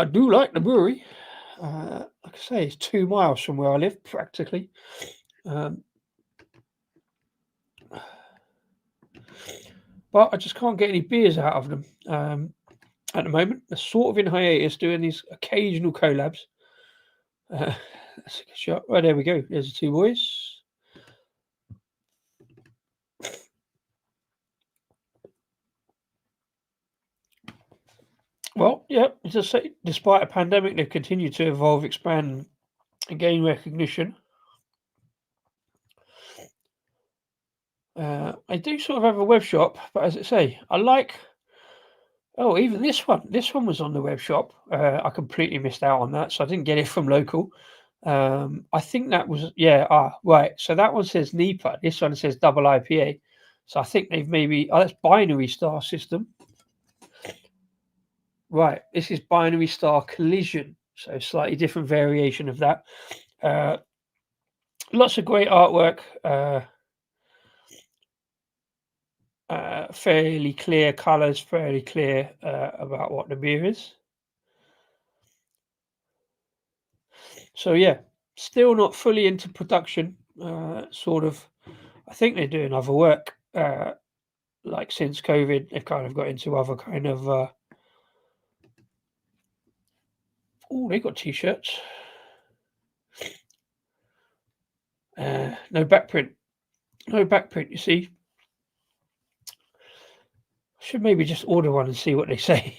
A: do like the brewery. Like I say, it's 2 miles from where I live, practically. But I just can't get any beers out of them at the moment. They're sort of in hiatus, doing these occasional collabs. Let's take a shot. Right, there we go. There's the two boys. Well, yeah, just say, despite a pandemic, they've continued to evolve, expand, and gain recognition. I do sort of have a web shop, but as I say, I like. Oh, even this one. This one was on the web shop. I completely missed out on that, so I didn't get it from local. I think that was right. So that one says NEPA. This one says double IPA. So I think they've maybe that's binary star system. Right. This is binary star collision. So slightly different variation of that. Lots of great artwork. Fairly clear colours. Fairly clear about what the beer is. So yeah, still not fully into production. Sort of, I think they're doing other work. Like since COVID, they've kind of got into other kind of. Oh, they got t-shirts. No back print. No back print. You see, should maybe just order one and see what they say.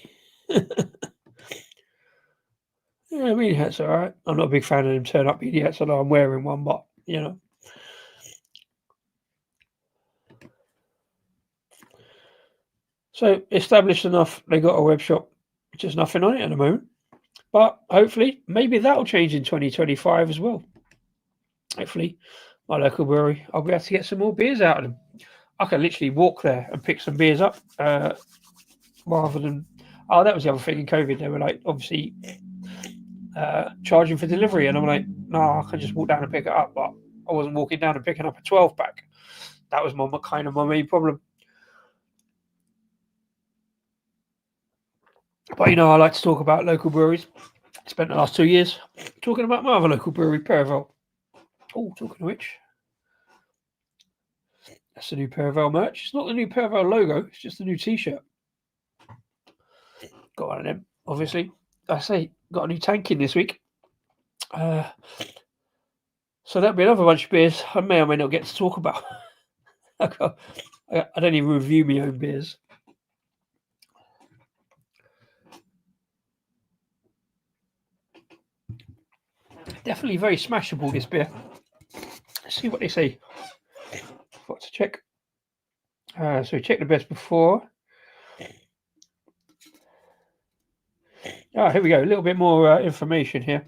A: Yeah, mini hats are alright. I'm not a big fan of them turn up mini hats. I know I'm wearing one, but you know. So established enough. They got a web shop. Just nothing on it at the moment. But hopefully, maybe that'll change in 2025 as well. Hopefully, my local brewery, I'll be able to get some more beers out of them. I can literally walk there and pick some beers up rather than. Oh, that was the other thing in COVID. They were like, obviously, charging for delivery. And I'm like, no, I can just walk down and pick it up. But I wasn't walking down and picking up a 12 pack. That was my main problem. But I like to talk about local breweries. I spent the last 2 years talking about my other local brewery, Paravel. Oh, talking of which, that's the new Paravel merch. It's not the new Paravel logo, it's just the new t-shirt. Got one of them, obviously. I say, got a new tank in this week. So that'll be another bunch of beers I may or may not get to talk about. I don't even review my own beers. Definitely very smashable, this beer. Let's see what they say. Got to check. So check the best before. Here we go. A little bit more information here.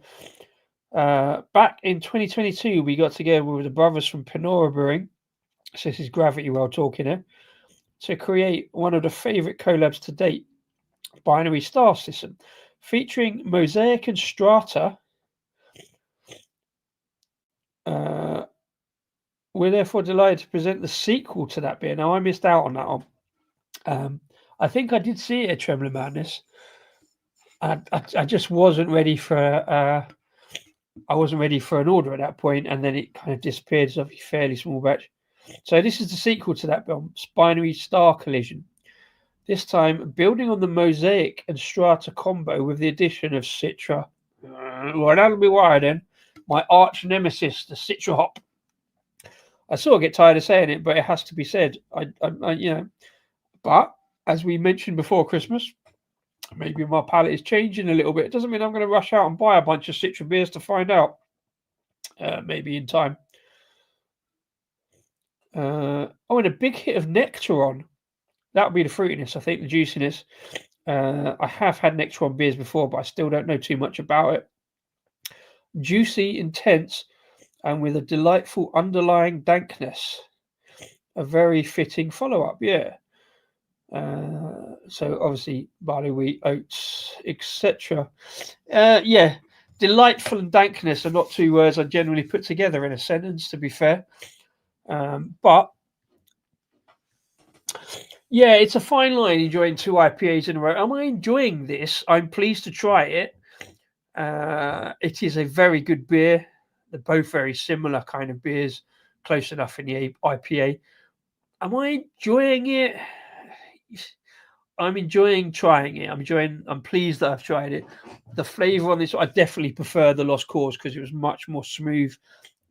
A: Back in 2022, we got together with the brothers from Pinnora Brewing. So this is Gravity Well talking here. To create one of the favourite collabs to date, Binary Star System, featuring Mosaic and Strata. We're therefore delighted to present the sequel to that beer. Now, I missed out on that one. I think I did see it at Trembling Madness. I just wasn't ready for. I wasn't ready for an order at that point, and then it kind of disappeared. It's a fairly small batch. So this is the sequel to that film, Binary Star Collision. This time, building on the Mosaic and Strata combo with the addition of Citra. Well, that'll be why then. My arch nemesis, the Citra hop. I sort of get tired of saying it, but it has to be said. But as we mentioned before Christmas, maybe my palate is changing a little bit. It doesn't mean I'm going to rush out and buy a bunch of Citra beers to find out. Maybe in time. And a big hit of Nectaron. That would be the fruitiness, I think, the juiciness. I have had Nectaron beers before, but I still don't know too much about it. Juicy, intense, and with a delightful underlying dankness. A very fitting follow-up, yeah. So obviously barley, wheat, oats, etc. Yeah, delightful and dankness are not two words I generally put together in a sentence, to be fair. But yeah, it's a fine line enjoying two IPAs in a row. Am I enjoying this? I'm pleased to try it. It is a very good beer. They're both very similar kind of beers, close enough in the IPA. Am I enjoying it? I'm enjoying trying it. I'm pleased that I've tried it. The flavour on this, I definitely prefer the Lost Cause because it was much more smooth,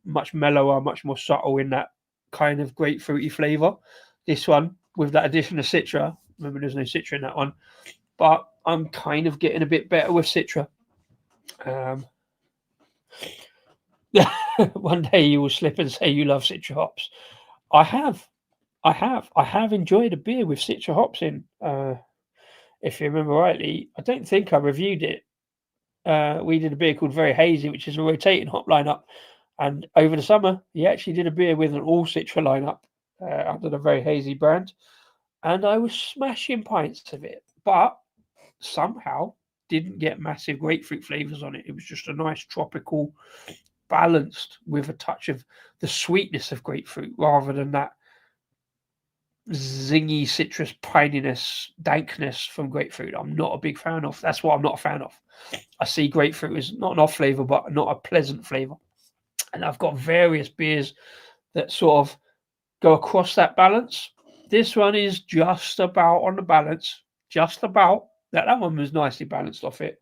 A: much mellower, much more subtle in that kind of grapefruity flavour. This one, with that addition of Citra, remember there's no Citra in that one, but I'm kind of getting a bit better with Citra. One day you will slip and say you love Citra hops. I have enjoyed a beer with Citra hops in. If you remember rightly, I don't think I reviewed it. We did a beer called Very Hazy, which is a rotating hop lineup. And over the summer, he actually did a beer with an all Citra lineup under the Very Hazy brand. And I was smashing pints of it, but somehow didn't get massive grapefruit flavors on it. It was just a nice tropical, balanced with a touch of the sweetness of grapefruit rather than that zingy citrus pininess, dankness from grapefruit. I'm not a big fan of. That's what I'm not a fan of. I see grapefruit as not an off flavor, but not a pleasant flavor. And I've got various beers that sort of go across that balance. This one is just about on the balance, just about. That one was nicely balanced off it.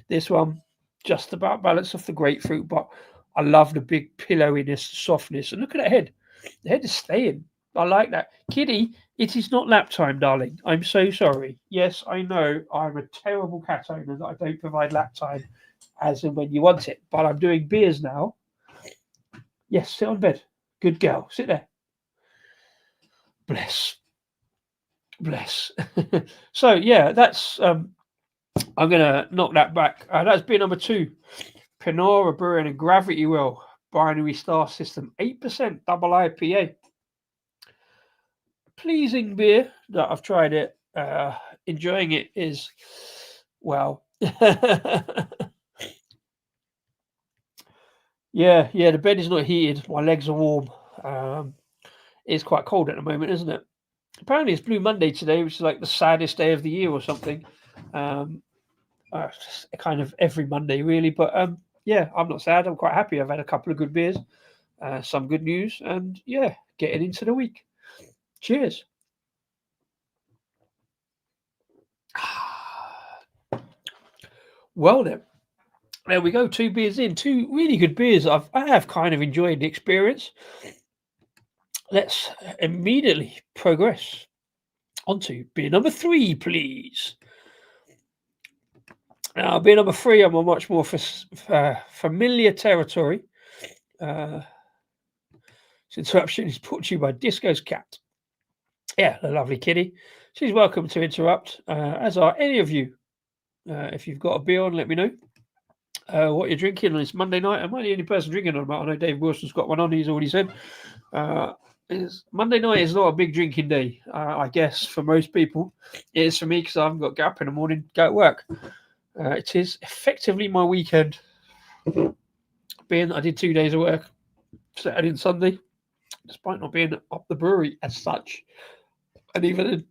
A: This one, just about balanced off the grapefruit, but I love the big pillowiness, softness. And look at that head. The head is staying. I like that. Kitty, it is not lap time, darling. I'm so sorry. Yes, I know I'm a terrible cat owner that I don't provide lap time as and when you want it. But I'm doing beers now. Yes, sit on bed. Good girl. Sit there. Bless. So, yeah, that's... I'm going to knock that back. That's beer number 2. Pinnora Brewing and Gravity Well. Binary Star System. 8% double IPA. Pleasing beer that I've tried it. Enjoying it is, well, yeah, the bed is not heated. My legs are warm. It's quite cold at the moment, isn't it? Apparently it's Blue Monday today, which is like the saddest day of the year or something. Kind of every Monday really, but yeah, I'm not sad. I'm quite happy. I've had a couple of good beers, some good news, and yeah, getting into the week. Cheers. Well then, there we go. 2 beers in, 2 really good beers. I have kind of enjoyed the experience. Let's immediately progress onto beer number 3, please. Now, beer number 3, I'm on much more familiar territory. This interruption is brought to you by Disco's cat. Yeah, the lovely kitty. She's welcome to interrupt, as are any of you. If you've got a beer on, let me know what you're drinking on this Monday night. Am I the only person drinking on it? I know Dave Wilson's got one on. He's already said. Monday night is not a big drinking day, I guess, for most people. It is for me because I haven't got to get up in the morning, go to work. It is effectively my weekend. Being I did 2 days of work, Saturday and Sunday, despite not being up the brewery as such. And even then,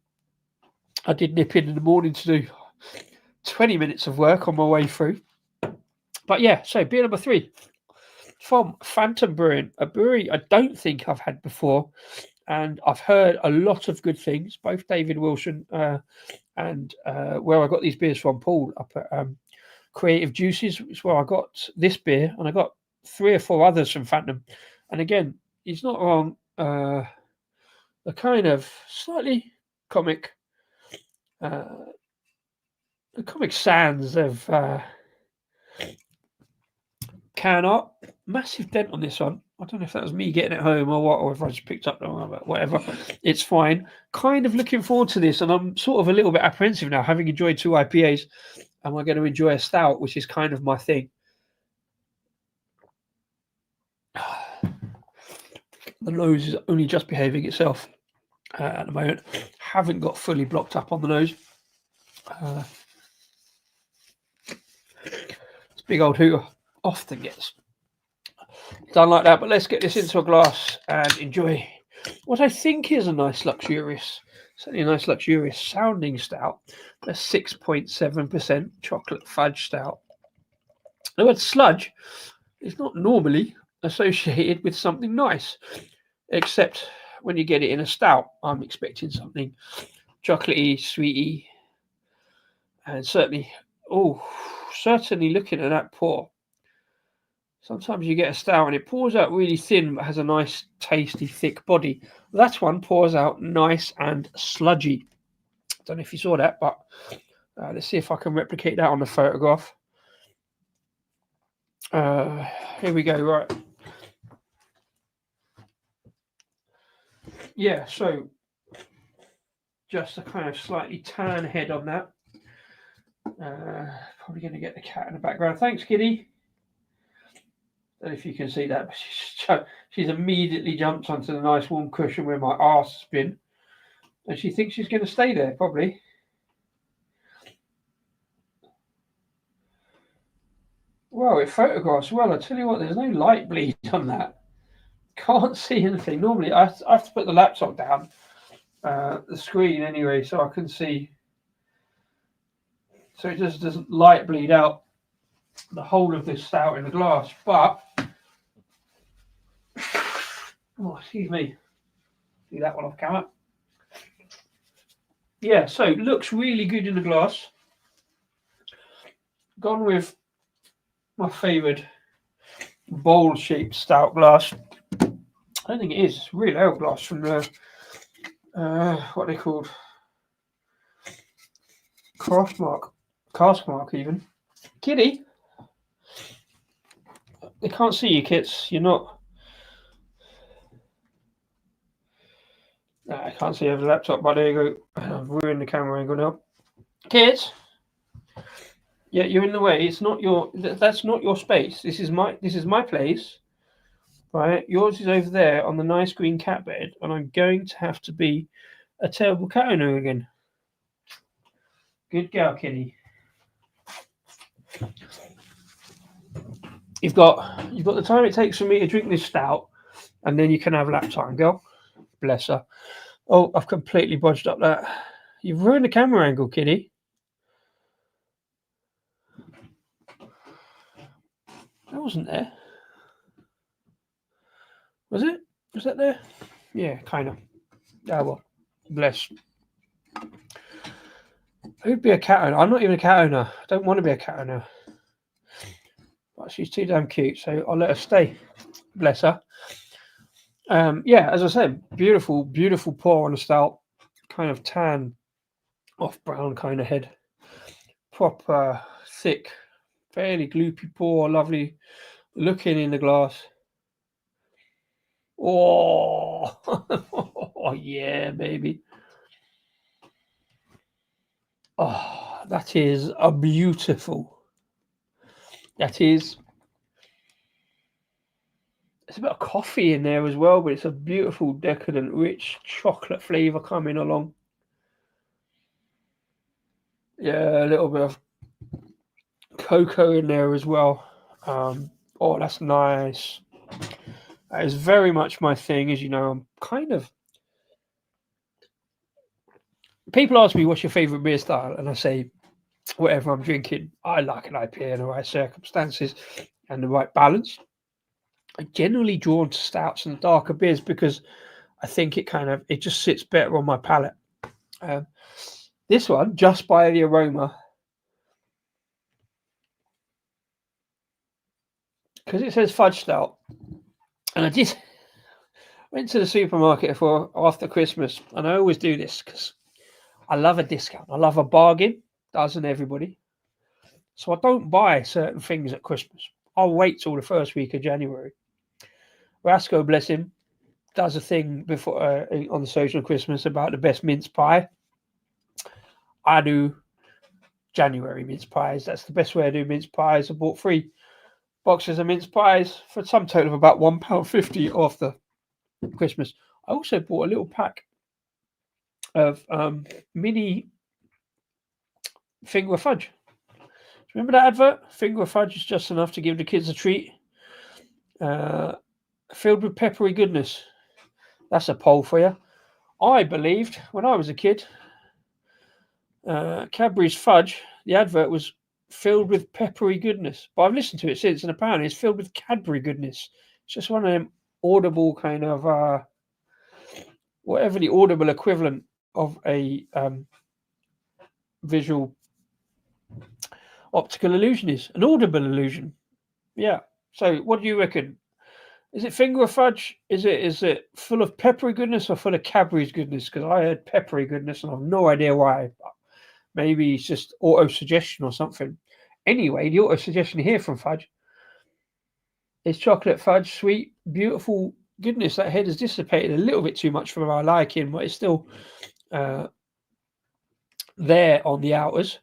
A: I did nip in the morning to do 20 minutes of work on my way through. But yeah, so beer number 3 from Phantom Brewing, a brewery I don't think I've had before. And I've heard a lot of good things, both David Wilson and where I got these beers from, Paul, up at Creative Juices, which is where I got this beer. And I got 3 or 4 others from Phantom. And again, he's not wrong. A kind of slightly comic the comic sans of can art. Massive dent on this one. I don't know if that was me getting it home or what, or if I just picked up whatever. It's fine. Kind of looking forward to this, and I'm sort of a little bit apprehensive now, having enjoyed 2 IPAs. Am I going to enjoy a stout, which is kind of my thing? The nose is only just behaving itself at the moment. Haven't got fully blocked up on the nose. This big old hooter often gets done like that, but let's get this into a glass and enjoy what I think is a nice luxurious, certainly a nice luxurious sounding stout. A 6.7% chocolate fudge stout. The word sludge is not normally associated with something nice, except when you get it in a stout. I'm expecting something chocolatey, sweety, and certainly looking at that pour. Sometimes you get a stout and it pours out really thin but has a nice, tasty, thick body. That one pours out nice and sludgy. Don't know if you saw that, but Let's see if I can replicate that on the photograph. Here we go. Right. Yeah. So just a kind of slightly tan head on that. Probably going to get the cat in the background. Thanks, Kitty. I don't know if you can see that, but she's immediately jumped onto the nice warm cushion where my arse has been, and she thinks she's going to stay there, probably. Well, it photographs well. I tell you what, there's no light bleed on that. Can't see anything. Normally, I have to put the laptop down, the screen anyway, so I can see. So it just doesn't light bleed out the whole of this stout in the glass. But, oh, excuse me. See that one off camera? Yeah, so looks really good in the glass. Gone with my favourite bowl-shaped stout glass. I don't think it is. It's real ale glass from the what they called cask mark even. Kitty, they can't see you, kits. You're not. I can't see over the laptop, but there you go. I've ruined the camera angle now. Kids, yeah, you're in the way. It's not your. That's not your space. This is my place. Right, yours is over there on the nice green cat bed, and I'm going to have to be a terrible cat owner again. Good girl, Kitty. You've got the time it takes for me to drink this stout, and then you can have lap time, girl. Bless her. Oh, I've completely bodged up that. You've ruined the camera angle, Kitty. That wasn't there. Was it? Was that there? Yeah, kind of. Ah, well. Bless. Who'd be a cat owner? I'm not even a cat owner. I don't want to be a cat owner. But she's too damn cute, so I'll let her stay. Bless her. Yeah, as I said, beautiful, beautiful pour on the stout. Kind of tan, off brown kind of head. Proper, thick, fairly gloopy pour. Lovely looking in the glass. Oh, oh yeah, baby. Oh, that is a beautiful. That is. There's a bit of coffee in there as well, but it's a beautiful, decadent, rich chocolate flavour coming along. Yeah, a little bit of cocoa in there as well. Oh, that's nice. That is very much my thing. As you know, I'm kind of. People ask me, what's your favourite beer style? And I say, whatever I'm drinking. I like an IPA in the right circumstances and the right balance. I'm generally drawn to stouts and darker beers because I think it just sits better on my palate. This one, just by the aroma, because it says fudge stout, and I went to the supermarket for after Christmas, and I always do this because I love a discount. I love a bargain, doesn't everybody? So I don't buy certain things at Christmas. I'll wait till the first week of January. Rasco, bless him, does a thing before on the social Christmas about the best mince pie. I do January mince pies. That's the best way to do mince pies. I bought 3 boxes of mince pies for some total of about £1.50 off the Christmas. I also bought a little pack of mini finger fudge. Remember that advert? Finger fudge is just enough to give the kids a treat. Filled with peppery goodness. That's a poll for you. I believed when I was a kid, Cadbury's fudge, the advert was filled with peppery goodness. But I've listened to it since, and apparently it's filled with Cadbury goodness. It's just one of them audible kind of whatever the audible equivalent of a visual optical illusion is. An audible illusion. Yeah. So what do you reckon? Is it finger fudge? Is it full of peppery goodness or full of Cadbury's goodness? Because I heard peppery goodness and I have no idea why. Maybe it's just auto suggestion or something. Anyway, the auto suggestion here from Fudge is chocolate fudge, sweet, beautiful goodness. That head has dissipated a little bit too much for my liking, but it's still there on the outers.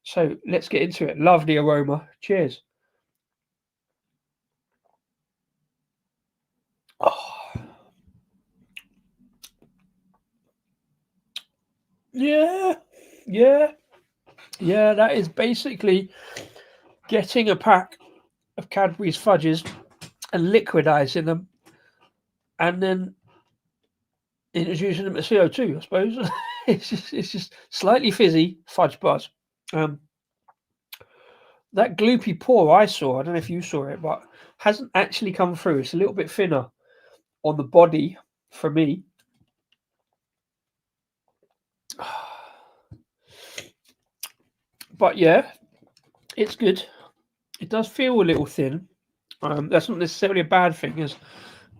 A: So let's get into it. Lovely aroma. Cheers. Oh. Yeah, that is basically getting a pack of Cadbury's fudges and liquidizing them and then introducing them to CO2, I suppose. it's just slightly fizzy fudge bars. That gloopy pour I saw, I don't know if you saw it, but hasn't actually come through. It's a little bit thinner on the body for me. But yeah, it's good. It does feel a little thin. That's not necessarily a bad thing, as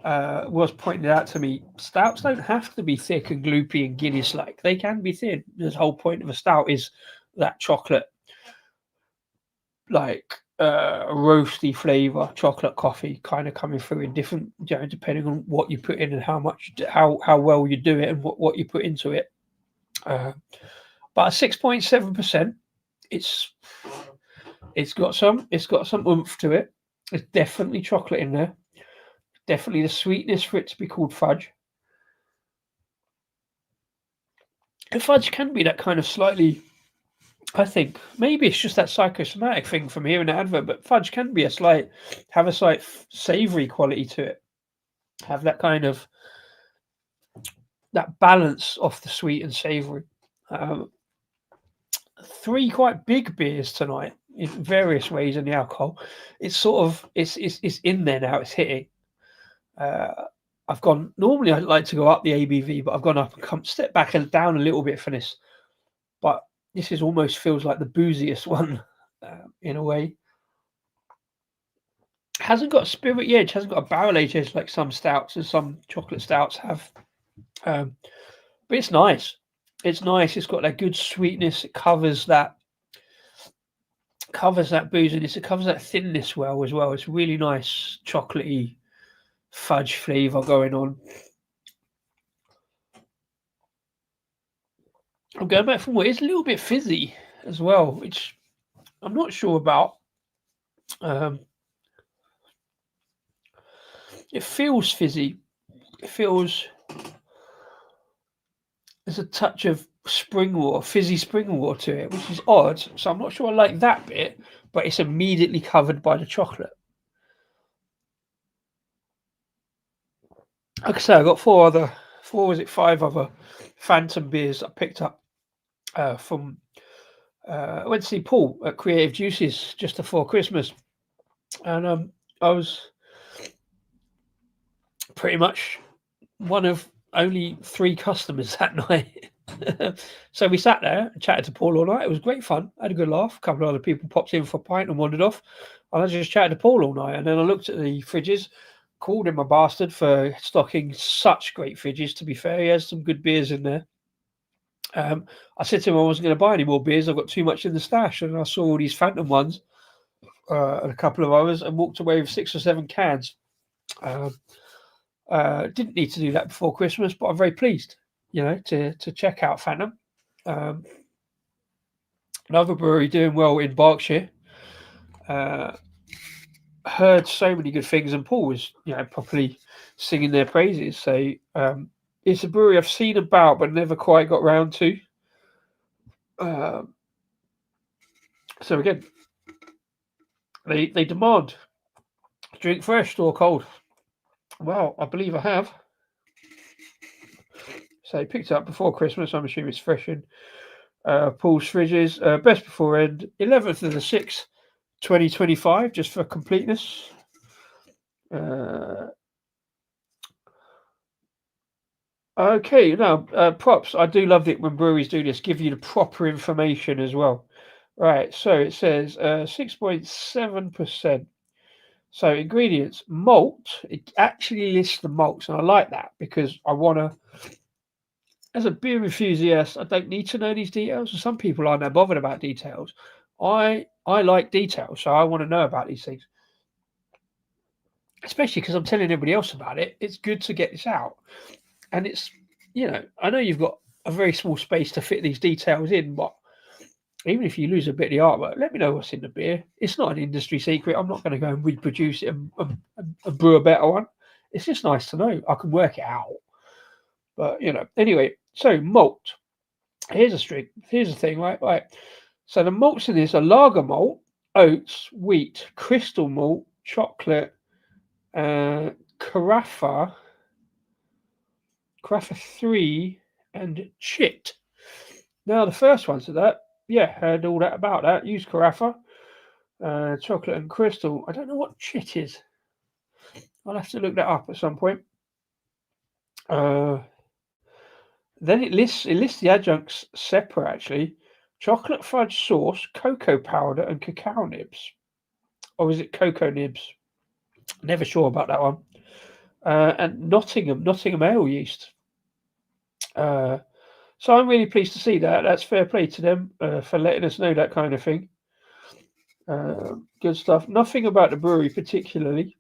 A: was pointed out to me. Stouts don't have to be thick and gloopy and Guinness-like. They can be thin. The whole point of a stout is that chocolate, like roasty flavour, chocolate coffee, kind of coming through in different, depending on what you put in and how well you do it and what you put into it. But 6.7%, it's got some oomph to it. There's definitely chocolate in there. Definitely the sweetness for it to be called fudge. And fudge can be that kind of slightly, I think, maybe it's just that psychosomatic thing from hearing the advert, but fudge can be have a slight savoury quality to it. Have that kind of, that balance of the sweet and savoury. 3 quite big beers tonight in various ways in the alcohol. It's sort of, it's in there now, it's hitting. I've gone, normally I like to go up the ABV, but I've gone up and step back and down a little bit for this. But this is almost feels like the booziest one in a way. Hasn't got a spirit edge, hasn't got a barrel edge like some stouts and some chocolate stouts have. But it's nice. It's nice. It's got that good sweetness. It covers that booziness. It covers that thinness well as well. It's really nice chocolatey fudge flavour going on. I'm going back from what is a little bit fizzy as well, which I'm not sure about. It feels fizzy. It feels there's a touch of fizzy spring water to it, which is odd. So I'm not sure I like that bit, but it's immediately covered by the chocolate. Like I say, I got 5 other Phantom beers I picked up from. I went to see Paul at Creative Juices just before Christmas, and I was pretty much one of only 3 customers that night. So we sat there and chatted to Paul all night. It was great fun. I had a good laugh. A couple of other people popped in for a pint and wandered off. And I just chatted to Paul all night. And then I looked at the fridges, called him a bastard for stocking such great fridges. To be fair, he has some good beers in there. I said to him I wasn't going to buy any more beers. I've got too much in the stash. And I saw all these Phantom ones and a couple of others and walked away with 6 or 7 cans. Didn't need to do that before Christmas, but I'm very pleased, to check out Phantom. Another brewery doing well in Berkshire. Heard so many good things, and Paul was, properly singing their praises. So it's a brewery I've seen about, but never quite got round to. So again, they demand drink fresh or cold. Well, I believe I have. So I picked it up before Christmas. I'm assuming it's fresh in Paul's fridges. Best before end, 11th of the 6th, 2025, just for completeness. Okay, now props. I do love it when breweries do this, give you the proper information as well. Right, so it says 6.7%. So ingredients, malt. It actually lists the malts, and I like that because I want to as a beer enthusiast, I don't need to know these details. Some people aren't that bothered about details. I like details, so I want to know about these things. Especially because I'm telling everybody else about it. It's good to get this out. And it's, I know you've got a very small space to fit these details in, but even if you lose a bit of the artwork, let me know what's in the beer. It's not an industry secret. I'm not going to go and reproduce it and brew a better one. It's just nice to know. I can work it out. But, anyway, so malt. Here's the thing, right? Right. So the malts in this are lager malt, oats, wheat, crystal malt, chocolate, Carafa 3, and chit. Now the first ones of that, heard all that about that. Use Carafa, chocolate and crystal. I don't know what chit is. I'll have to look that up at some point. Then it lists the adjuncts separate actually. Chocolate fudge sauce, cocoa powder, and cacao nibs. Or is it cocoa nibs? Never sure about that one. And Nottingham ale yeast. So I'm really pleased to see that. That's fair play to them for letting us know that kind of thing. Good stuff. Nothing about the brewery particularly.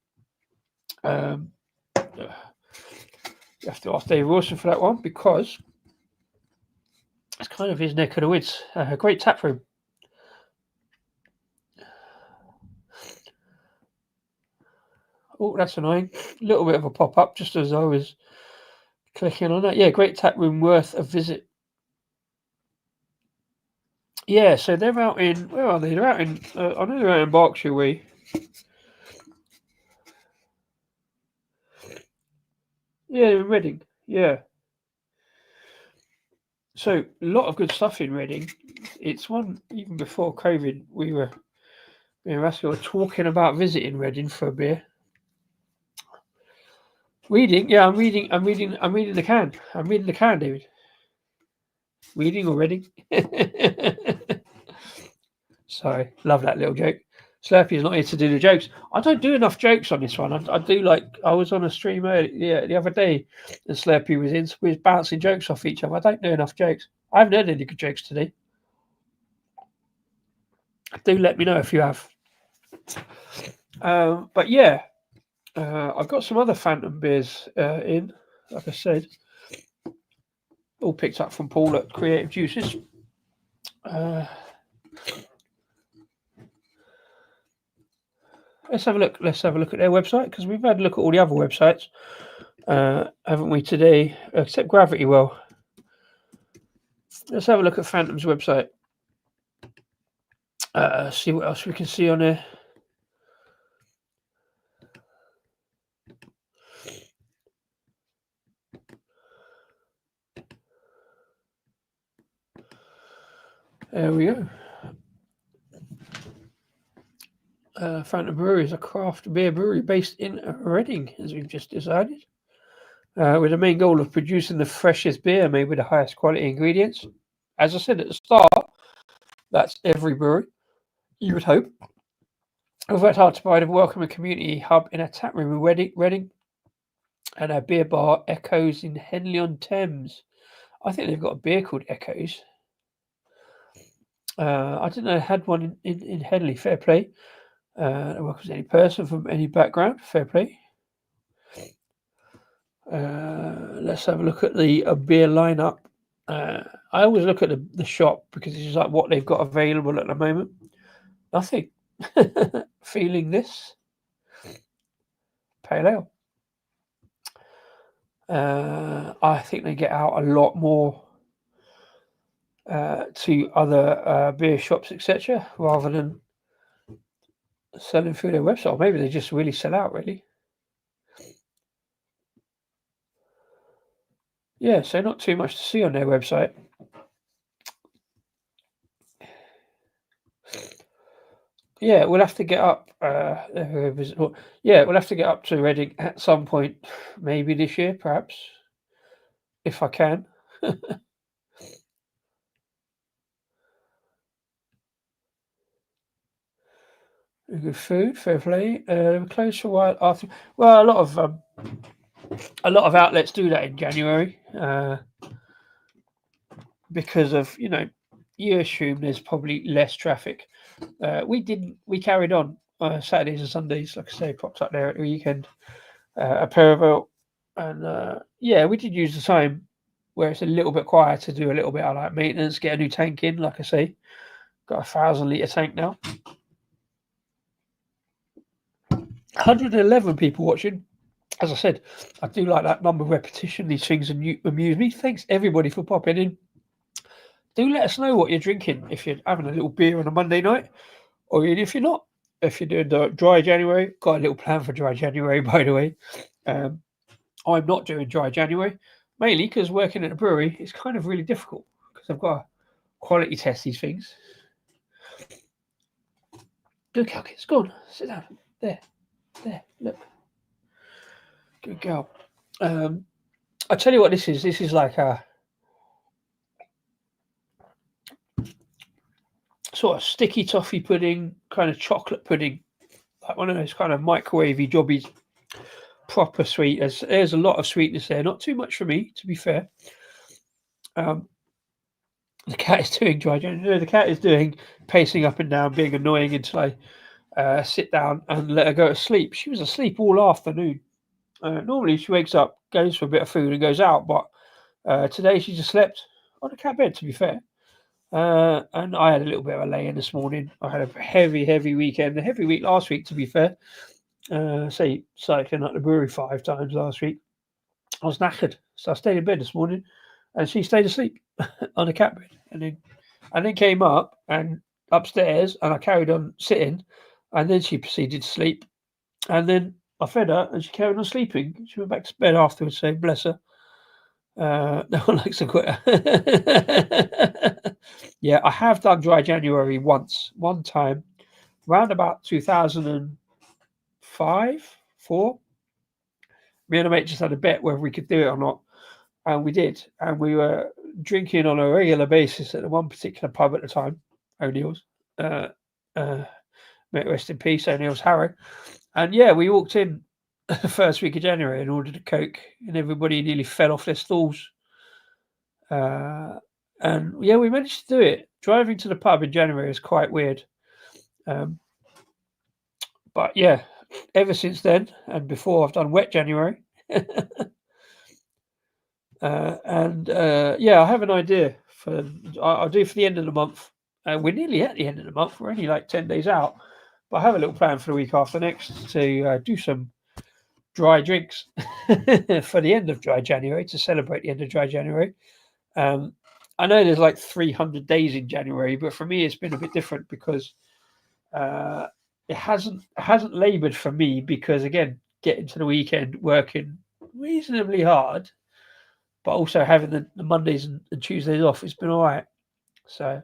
A: You have to ask Dave Wilson for that one because it's kind of his neck of the woods. A great tap room. Oh, that's annoying. A little bit of a pop-up just as I was clicking on that. Yeah, great tap room, worth a visit. Yeah, so they're out in, where are they? They're out in, I know they're out in Berkshire way. Yeah, they're in Reading. Yeah. So a lot of good stuff in Reading. It's one, even before COVID, me and Rascal were talking about visiting Reading for a beer. Reading, yeah, I'm reading the can. I'm reading the can, David. Reading or Reading? Sorry, love that little joke. Slurpee is not here to do the jokes. I don't do enough jokes on this one. I do I was on a stream the other day, and Slurpee was in, so we was bouncing jokes off each other. I don't do enough jokes. I haven't heard any good jokes today. Do let me know if you have. But yeah, I've got some other Phantom beers in, like I said, all picked up from Paul at Creative Juices. Let's have a look. Let's have a look at their website because we've had a look at all the other websites, haven't we today? Except Gravity Well. Let's have a look at Phantom's website. See what else we can see on there. There we go. Phantom Brewery is a craft beer brewery based in Reading, as we've just decided, with the main goal of producing the freshest beer made with the highest quality ingredients. As I said at the start, that's every brewery, you would hope. We've worked hard to provide a welcoming community hub in a tap room in Reading and a beer bar, Echoes, in Henley-on-Thames. I think they've got a beer called Echoes. I didn't know they had one in Henley. Fair play. Welcomes any person from any background. Fair play. Let's have a look at the beer lineup. I always look at the shop because it's like what they've got available at the moment. Nothing. Feeling this. Pale ale. I think they get out a lot more to other beer shops, etc., rather than selling through their website. Or maybe they just really sell out, really. Yeah, so not too much to see on their website. Yeah, we'll have to get up. We'll have to get up to Reading at some point, maybe this year, perhaps, if I can. Good food, fair play. We're closed for a while after. Well, a lot of outlets do that in January. because of, you assume there's probably less traffic. We didn't. We carried on Saturdays and Sundays, like I say, popped up there at the weekend. A Paravel, and yeah, we did use the time where it's a little bit quiet to do a little bit of like maintenance, get a new tank in. Like I say, got a 1,000 litre tank now. 111 people watching. As I said, I do like that number of repetition. These things amuse me. Thanks everybody for popping in. Do let us know what you're drinking if you're having a little beer on a Monday night, or even if you're not. If you're doing the dry January, got a little plan for dry January, by the way. I'm not doing dry January, mainly because working at a brewery is kind of really difficult because I've got to quality test these things. Good girl, kids. Go on, sit down. There, look. Good girl. I tell you what this is. This is like a sort of sticky toffee pudding, kind of chocolate pudding, like one of those kind of microwavy jobbies. Proper sweet. There's a lot of sweetness there. Not too much for me, to be fair. The cat is doing dry January. No, the cat is doing pacing up and down, being annoying until I sit down and let her go to sleep. She was asleep all afternoon. Normally she wakes up, goes for a bit of food and goes out, but today she just slept on a cat bed, to be fair. And I had a little bit of a lay-in this morning. I had a heavy weekend, a heavy week last week, to be fair. Say cycling at the brewery 5 times last week. I was knackered, so I stayed in bed this morning, and she stayed asleep on a cat bed, and then came up and upstairs, and I carried on sitting, and then she proceeded to sleep, and then I fed her, and she carried on sleeping. She went back to bed afterwards, saying, "Bless her." No one likes a quitter. Yeah, I have done dry January one time, around about 2005, 4. Me and a mate just had a bet whether we could do it or not, and we did. And we were drinking on a regular basis at the one particular pub at the time, O'Neill's. May it rest in peace, O'Neill's Harrow. And yeah, we walked in the first week of January and ordered a Coke, and everybody nearly fell off their stools. And yeah, we managed to do it. Driving to the pub in January is quite weird. But yeah, ever since then and before, I've done wet January. Yeah, I have an idea I'll do for the end of the month. We're nearly at the end of the month. We're only like 10 days out. But I have a little plan for the week after next to do some dry drinks for the end of dry January, to celebrate the end of dry January. I know there's like 300 days in January, but for me it's been a bit different because it hasn't laboured for me, because again, getting to the weekend, working reasonably hard, but also having the Mondays and Tuesdays off, it's been all right. So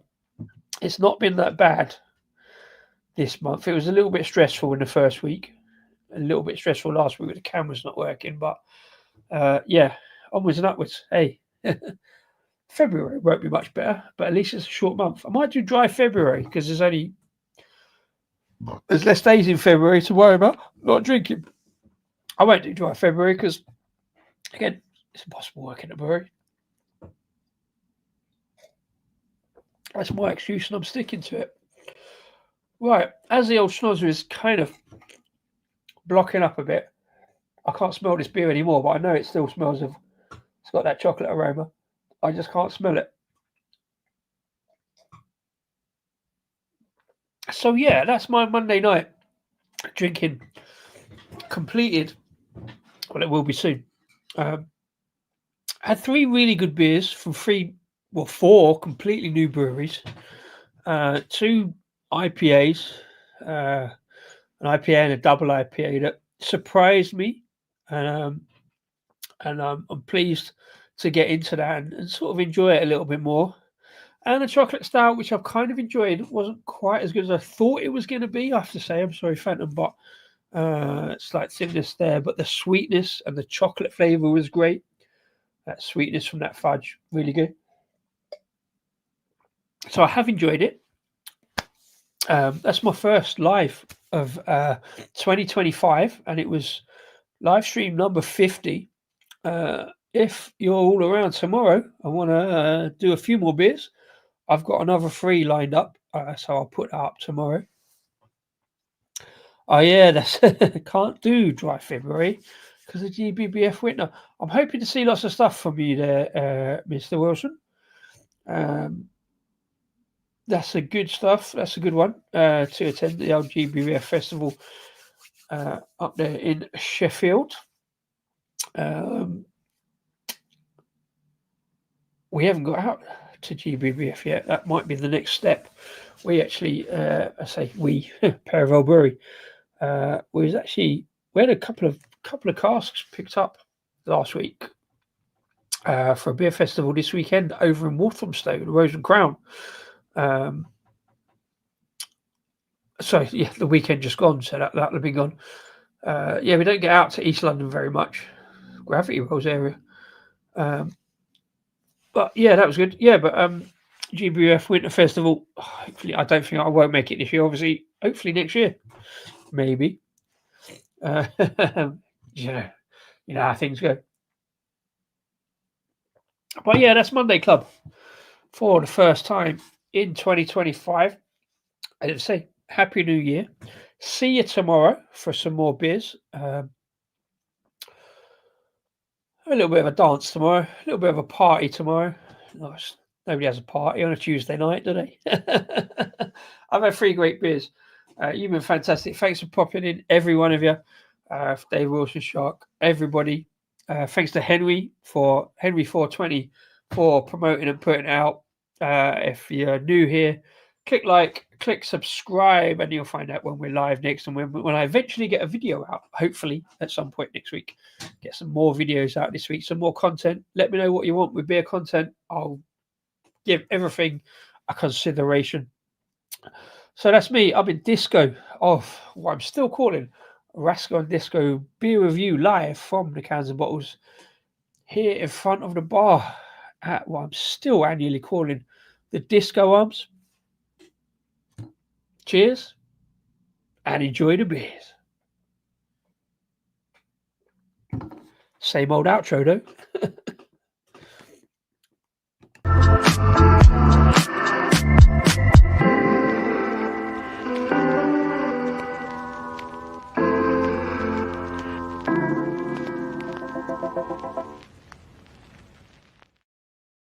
A: it's not been that bad this month. It was a little bit stressful in the first week, a little bit stressful last week with the cameras not working, but yeah, onwards and upwards. Hey, February won't be much better, but at least it's a short month. I might do dry February because there's less days in February to worry about not drinking. I won't do dry February because, again, it's impossible working at a brewery. That's my excuse, and I'm sticking to it. Right, as the old schnozzer is kind of blocking up a bit, I can't smell this beer anymore, but I know it still smells of. It's got that chocolate aroma. I just can't smell it. So yeah, that's my Monday night drinking completed. Well, it will be soon. Had 3 really good beers from 4 completely new breweries. 2 IPAs, an IPA and a double IPA that surprised me, and I'm pleased to get into that and sort of enjoy it a little bit more. And a chocolate stout, which I've kind of enjoyed. It wasn't quite as good as I thought it was going to be, I have to say. I'm sorry, Phantom, but slight thinness there. But the sweetness and the chocolate flavour was great. That sweetness from that fudge, really good. So I have enjoyed it. That's my first live of 2025, and it was live stream number 50. if you're all around tomorrow and want to do a few more beers, I've got another 3 lined up, so I'll put that up tomorrow. Oh yeah, that's can't do dry February because of GBBF winter. I'm hoping to see lots of stuff from you there, Mr. Wilson. That's a good stuff. That's a good one to attend the old GBBF festival up there in Sheffield. We haven't got out to GBBF yet. That might be the next step. We actually, I say we, Paravel Brewery, we had a couple of casks picked up last week for a beer festival this weekend over in Walthamstow, the Rose and Crown. So yeah, the weekend just gone, so that'll have been gone. Yeah, we don't get out to East London very much, Gravity Rolls area. But yeah, that was good. Yeah, but GBF Winter Festival. Hopefully, I don't think I won't make it this year. Obviously, hopefully next year, maybe. You know how things go. But yeah, that's Monday Club for the first time in 2025. I'd say Happy New Year. See you tomorrow for some more beers. A little bit of a dance tomorrow. A little bit of a party tomorrow. Nice. Nobody has a party on a Tuesday night, do they? I've had 3 great beers. You've been fantastic. Thanks for popping in, every one of you. Dave Wilson Shark, everybody. Thanks to Henry 420 for promoting and putting it out. If you're new here, click like, click subscribe, and you'll find out when we're live next and when I eventually get a video out, hopefully at some point next week. Get some more videos out this week, some more content. Let me know what you want with beer content. I'll give everything a consideration. So that's me. I'm in Disco of what I'm still calling Rascal and Disco beer review live from the Cans and Bottles here in front of the bar at what I'm still annually calling the Disco Arms. Cheers and enjoy the beers. Same old outro though.